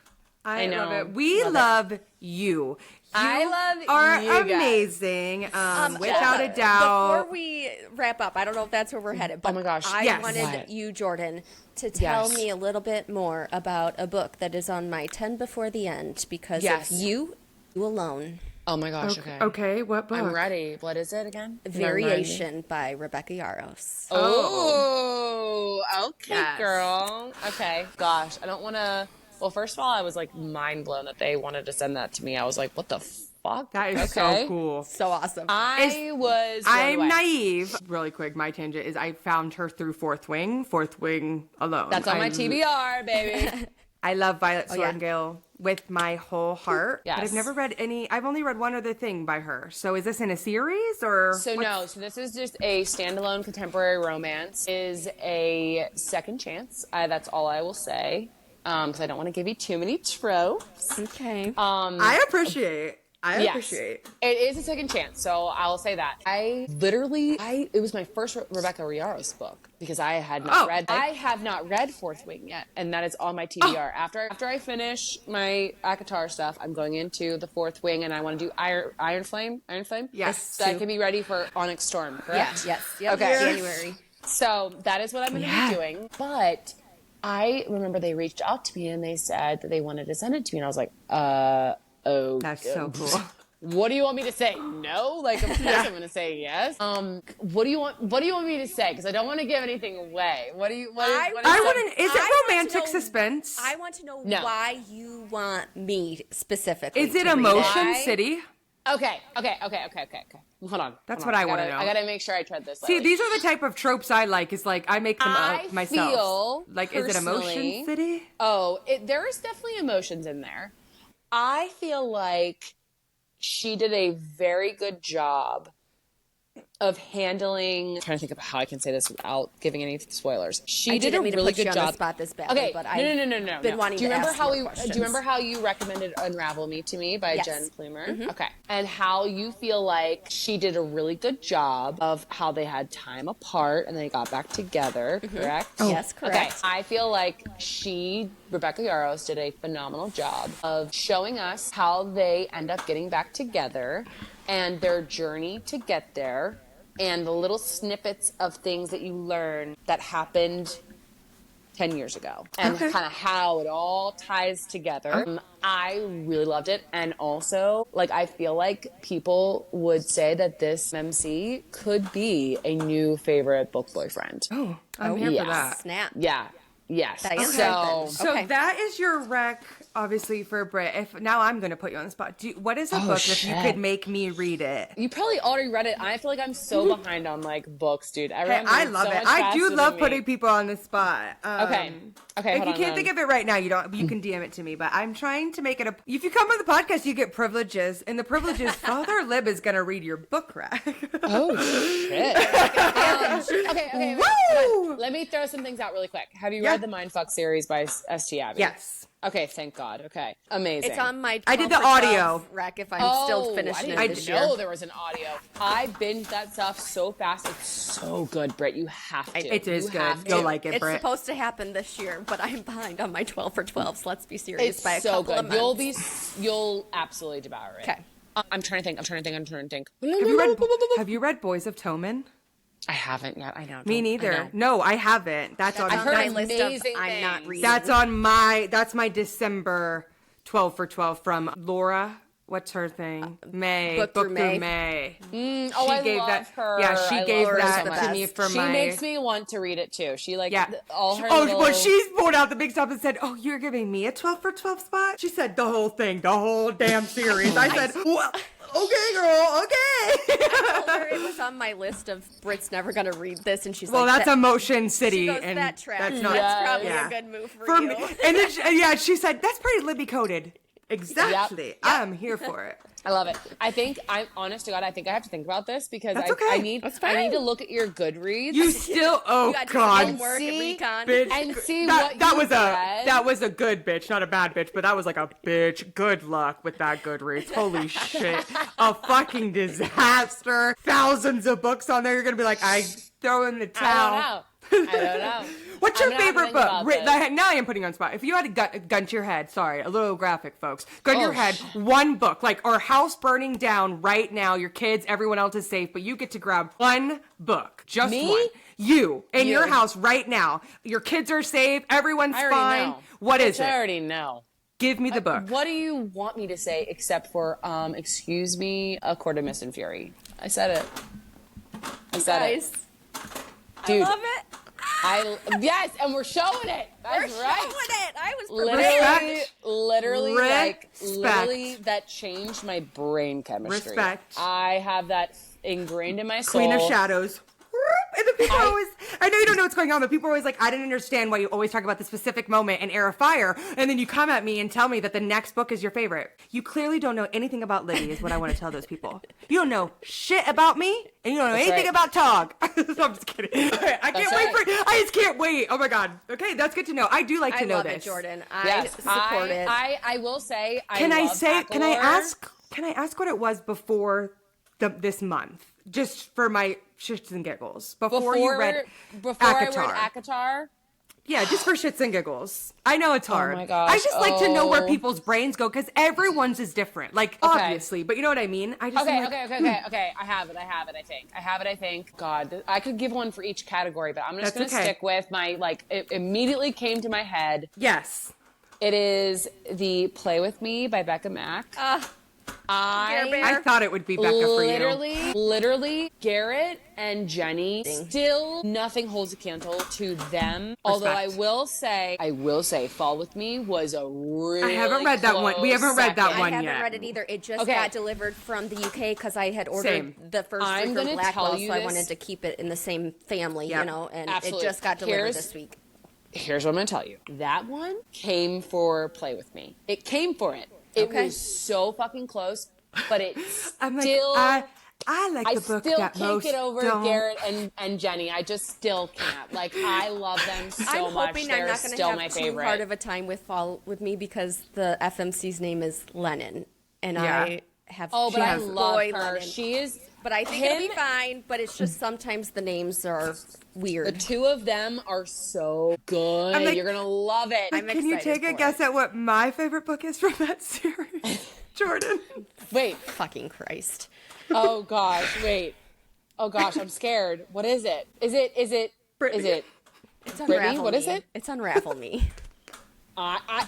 I love it. We love you. I love are you amazing, without a doubt. Before we wrap up, I don't know if that's where we're headed, but oh my gosh, I wanted you, Jordan, to tell me a little bit more about a book that is on my 10 before the end, because of you alone. Oh my gosh, Okay, what book? I'm ready. What is it again? Variation by Rebecca Yarros. Oh, okay, girl. Okay, gosh, I don't want to... Well, first of all, I was like mind blown that they wanted to send that to me. I was like, what the fuck? That is so cool. So awesome. I'm naive. Really quick, my tangent is I found her through Fourth Wing alone. That's on my TBR, baby. I love Violet Sorrengail with my whole heart. Yes. But I've never read any. I've only read one other thing by her. So is this in a series or? So this is just a standalone contemporary romance. Is a second chance. That's all I will say. Because I don't want to give you too many tropes. Okay. I appreciate. It is a second chance, so I'll say that. It was my first Rebecca Yarros book because I had not read. I have not read Fourth Wing yet, and that is on my TBR. After I finish my ACOTAR stuff, I'm going into the Fourth Wing, and I want to do Iron Flame. Yes. So I can be ready for Onyx Storm. Correct? Yes. Yep. Okay. January. So that is what I'm going to be doing, but I remember they reached out to me and they said that they wanted to send it to me. And I was like, oh. That's so cool. What do you want me to say? No? Like, of course I'm going to say yes. What do you want me to say? Because I don't want to give anything away. What do you, is it romantic suspense? I want to know why you want me specifically. Is it Emotion City? Okay. Hold on. That's what I want to know. I got to make sure I tread this See, lightly. these are the type of tropes I like. Is like, I make them up myself. Feel like, is it Emotion City? Oh, there is definitely emotions in there. I feel like she did a very good job of handling. I'm trying to think of how I can say this without giving any spoilers. She did a really good job. On the spot this badly, okay, but no. Been wanting do you to remember ask how more questions. Do you remember how you recommended "Unravel Me" to me by Jen Plumer? Mm-hmm. Okay, and how you feel like she did a really good job of how they had time apart and they got back together. Mm-hmm. Correct? Oh. Yes, correct. Okay, I feel like Rebecca Yarros did a phenomenal job of showing us how they end up getting back together and their journey to get there and the little snippets of things that you learn that happened 10 years ago and kind of how it all ties together. I really loved it. And also, like, I feel like people would say that this MC could be a new favorite book boyfriend. Oh, I'm here for that. Snap. Yeah. Yes. So that is your rec, obviously, for Britt. If now I'm going to put you on the spot. What is a book if you could make me read it? You probably already read it. I feel like I'm so behind on like books, dude. I love it. I do love putting people on the spot. Okay. If you can't think of it right now, you can DM it to me. But I'm trying to make it if you come on the podcast, you get privileges, and the privilege is Father Lib is going to read your book rec. Oh shit. Okay. Woo! Let me throw some things out really quick. Have you read the Mindfuck series by S.T. Abby? Yes. Okay, thank God. Okay, amazing. It's on my. I did the audio rec if I'm still finishing it this year. I didn't know there was an audio. I binged that stuff so fast. It's so good, Britt. You have to. It is good. You'll like it, Britt. It's supposed to happen this year, but I'm behind on my 12 for 12s. Let's be serious. It's by a so couple good. of months. You'll absolutely devour it. Okay. I'm trying to think. Have you read Boys of Toman? I haven't yet. I know. Me neither. No, I haven't. That's on my list of I'm not reading. That's my December 12 for 12 from Laura. What's her thing? May. Book through May. I love her. Yeah, she gave that to me for She makes me want to read it too. She all her well, she's pulled out the big stuff and said, "Oh, you're giving me a 12 for 12 spot?" She said the whole thing, the whole damn series. I said, well, okay, girl, okay. I told her it was on my list of Britt's never gonna read this, and she's well, like, that's Emotion City, she goes, and that track. that's not. That's probably a good move for you. Me. And then she said that's pretty Libby coded. Exactly. Yep. I'm here for it. I love it. I'm honest to God, I think I have to think about this because I need to look at your Goodreads. You still God. And see that was a good bitch, not a bad bitch, but that was like a bitch. Good luck with that Goodreads. Holy shit. A fucking disaster. Thousands of books on there. You're gonna be like, I throw in the towel. I don't know. What's your favorite book? Now I am putting you on spot. If you had a gun to your head, sorry, a little graphic, folks. Gun to your head, one book, or house burning down right now, your kids, everyone else is safe, but you get to grab one book. Just one. You, in your house right now. Your kids are safe, everyone's fine. Know. What is it? I already know. Give me the book. What do you want me to say except for, excuse me, A Court of Mist and Fury? I said it. Guys, Dude, I love it. Yes, and we're showing it. That's we're right. showing it. I was literally that changed my brain chemistry. Respect. I have that ingrained in my soul. Queen of Shadows. And the people always, I know you don't know what's going on, but people are always like, I didn't understand why you always talk about the specific moment in Air of Fire. And then you come at me and tell me that the next book is your favorite. You clearly don't know anything about Libby is what I want to tell those people. You don't know shit about me, and you don't know anything about Tog. So I'm just kidding. I just can't wait. Oh my God. Okay, that's good to know. I do like to know this. I love it, Jordan. I support it. I will say, can I ask what it was before this month? Just for my shits and giggles. Before you read ACOTAR. Yeah, just for shits and giggles. I know it's hard. Oh my gosh. I just like to know where people's brains go because everyone's is different. Like, obviously, but you know what I mean? I just Okay. I have it, I think. God, I could give one for each category, but I'm just going to stick with my, like, it immediately came to my head. Yes. It is the Play With Me by Becca Mac. I thought it would be Becca for you. Literally, Garrett and Jenny, still nothing holds a candle to them. Although I will say, Fall With Me was a really I haven't read that one. We haven't read that one yet. I haven't read it either. It just got delivered from the UK because I had ordered the first three from Blackwell, so I wanted to keep it in the same family, you know, and it just got delivered this week. Here's what I'm going to tell you. That one came for Play With Me. It came for it. It was so fucking close, but it still... I like the book that most can't get over don't. Garrett and Jenny. I just still can't. Like, I love them so much. I'm They're not going still to my have favorite. too hard of a time with Fall With Me because the FMC's name is Lennon, and I have. Oh, but I love Boy her. Lennon. She is. But I think it'll be fine. But it's just sometimes the names are weird. The two of them are so good. Like, you're gonna love it. Can you take a guess at what my favorite book is from that series, Jordan? Wait. Fucking Christ. Oh gosh. Wait. Oh gosh. I'm scared. What is it? Is it? Brittany. It's Brittany? Unravel What Me. is it? It's Unravel Me.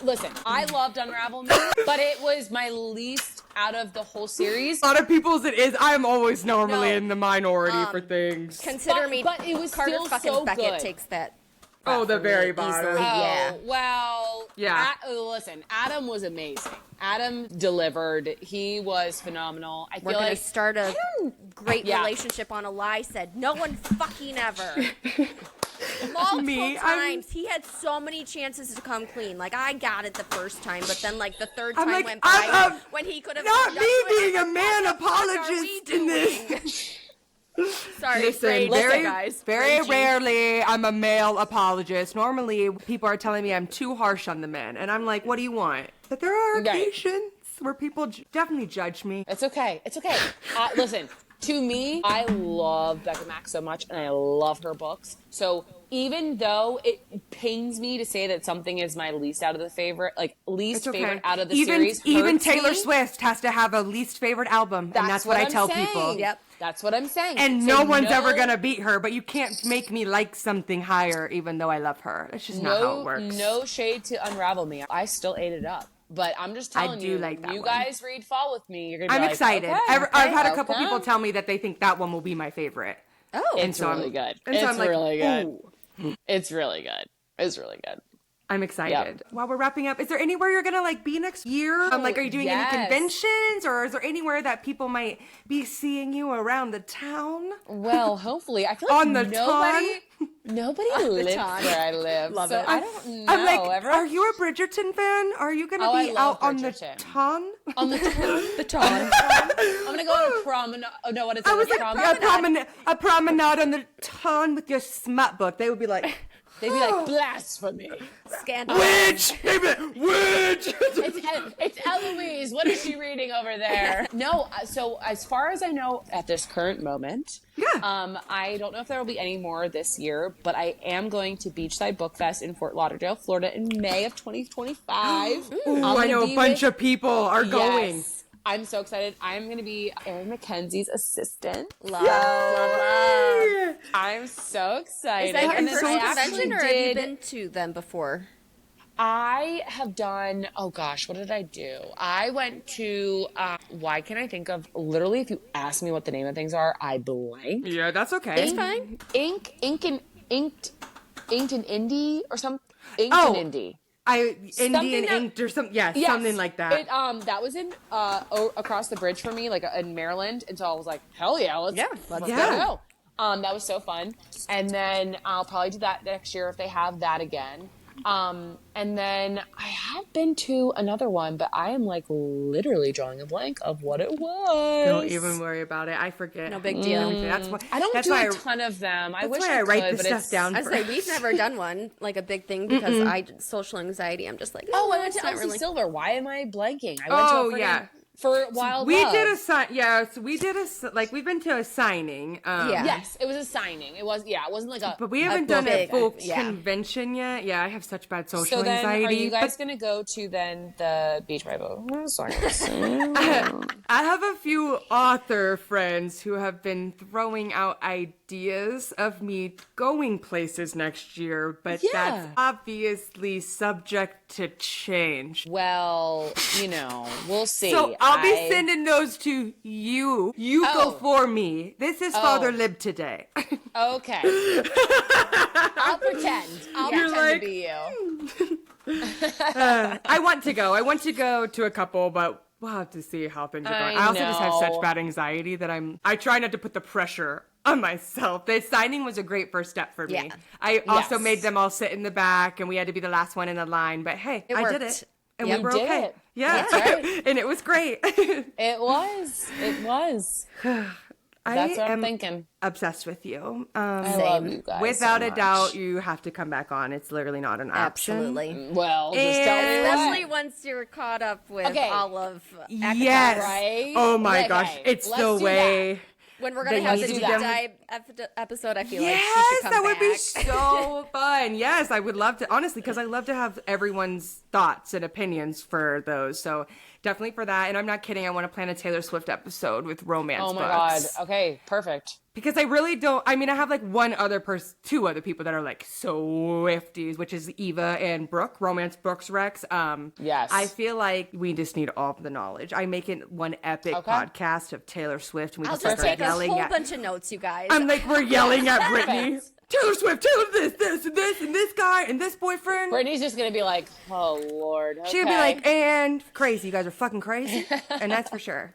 Listen, I loved Unravel Me, but it was my least out of the whole series. A lot of people's it is. I'm always normally in the minority for things. Consider me. But it was Carter still fucking so Beckett good. takes that. Oh, the very bottom. Easily, yeah. Well, yeah. Listen, Adam was amazing. Adam delivered. He was phenomenal. We're going to start a great relationship on a lie, said no one fucking ever. Multiple times. He had so many chances to come clean. Like, I got it the first time, but then, like, the third time went by when he could have... Not me being a man apologist in this. Sorry, listen, very rarely I'm a male apologist. Normally, people are telling me I'm too harsh on the men, and I'm like, what do you want? But there are occasions where people definitely judge me. It's okay. It's okay. Listen, to me, I love Becca Mac so much, and I love her books. So even though it pains me to say that something is my least out of the favorite, like favorite out of the series, even Taylor Swift has to have a least favorite album, and that's what I tell people. Yep. That's what I'm saying. And no one's ever going to beat her, but you can't make me like something higher even though I love her. It's just not how it works. No shade to Unravel Me. I still ate it up. But I'm just telling you, like that you one. Guys read Fall With Me. You're gonna be I'm excited. I've had a couple okay. people tell me that they think that one will be my favorite. Oh, it's really good. It's really good. It's really good. It's really good. I'm excited. Yep. While we're wrapping up, is there anywhere you're gonna be next year? Like, are you doing any conventions, or is there anywhere that people might be seeing you around the town? Well, hopefully, I feel like on the nobody lives where I live. Love so it. I don't know. I'm like, are you a Bridgerton fan? Are you gonna be out on the ton? On the ton? The ton. I'm gonna go on a promenade. Oh no, what is it? I was like, a promenade on the ton with your smut book. They would be like. They'd be like, blasphemy. Scandal. Witch! Witch! It's Eloise. What is she reading over there? No, so as far as I know at this current moment, I don't know if there will be any more this year, but I am going to Beachside Book Fest in Fort Lauderdale, Florida in May of 2025. Ooh, I know a bunch of people are going. I'm so excited. I'm going to be Erin McKenzie's assistant. Love it. I'm so excited. Is that your first convention, or have you been to them before? I have done, oh gosh, what did I do? I went to, why can't I think of, literally if you ask me what the name of things are, I blank. Yeah, that's okay. It's fine. Inked and Indie or something. Inked and Indie. Indian inked or something. Yes, something like that. That was in across the bridge for me, like in Maryland, and so I was like, hell yeah, let's go. That was so fun. And then I'll probably do that next year if they have that again. And then I have been to another one, but I am like literally drawing a blank of what it was. Don't even worry about it. I forget. No big deal. That's why I don't do a ton of them. I wish I write could, this stuff down. I say we've never done one, like a big thing, because I social anxiety. I'm just like, I went to LC Silver. Why am I blanking? I went to for Wild We Love. did a so we did we've been to a signing. Yes, it was a signing. It wasn't like a. But we haven't done a full convention yet. Yeah, I have such bad social anxiety. Are you guys gonna go to then the beach vibe? I have a few author friends who have been throwing out ideas of me going places next year, but that's obviously subject to change. Well, we'll see. So I'll be sending those to you. You go for me. This is Father Lib today. Okay. I'll pretend. I'll pretend to be you. I want to go. I want to go to a couple, but we'll have to see how things are going. I also just have such bad anxiety that I try not to put the pressure on myself. The signing was a great first step for me. I also made them all sit in the back, and we had to be the last one in the line. But hey, I did it. And we were okay. It. Yeah. That's right. And it was great. It was. That's what I'm thinking. Obsessed with you. I love you guys. Without so a doubt, you have to come back on. It's literally not an option. Absolutely. Well, just tell me especially once you're caught up with all of Yes. Right? Oh my gosh. It's the way. That. When we're going to have the deep dive episode, I feel like she should come that would back. be so fun. Yes, I would love to, honestly, because I love to have everyone's thoughts and opinions for those. So definitely for that. And I'm not kidding. I want to plan a Taylor Swift episode with romance books. Oh my God. Okay, perfect. Because I really don't, I mean, I have like two other people that are like Swifties, which is Eva and Brooke, Romance Books Rex. Yes. I feel like we just need all of the knowledge. I make it one epic podcast of Taylor Swift. And we I'll just just take a yelling whole bunch of notes, you guys. I'm like, we're yelling at Brittany. Taylor Swift, Taylor this, and this, and this guy, and this boyfriend. Brittany's just going to be like, oh, Lord. Okay. She'll be like, and crazy. You guys are fucking crazy. And that's for sure.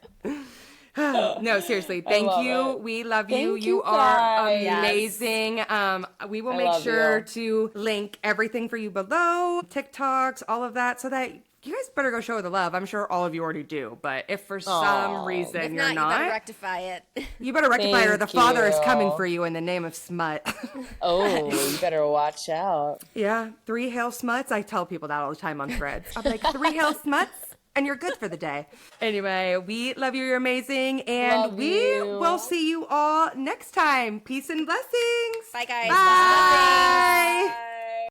No, seriously. Thank you. It. We love you. Thank You you are guys. amazing. We will make sure to link everything for you below, TikToks, all of that, so that you guys better go show the love. I'm sure all of you already do, but if for some reason if you're not, you better rectify it. You better rectify it, or the Father is coming for you in the name of smut. Oh, you better watch out. Yeah, 3 hail smuts. I tell people that all the time on Threads. I'm like, 3 hail smuts, and you're good for the day. Anyway, we love you. You're amazing, and we will see you all next time. Peace and blessings. Bye, guys. Bye.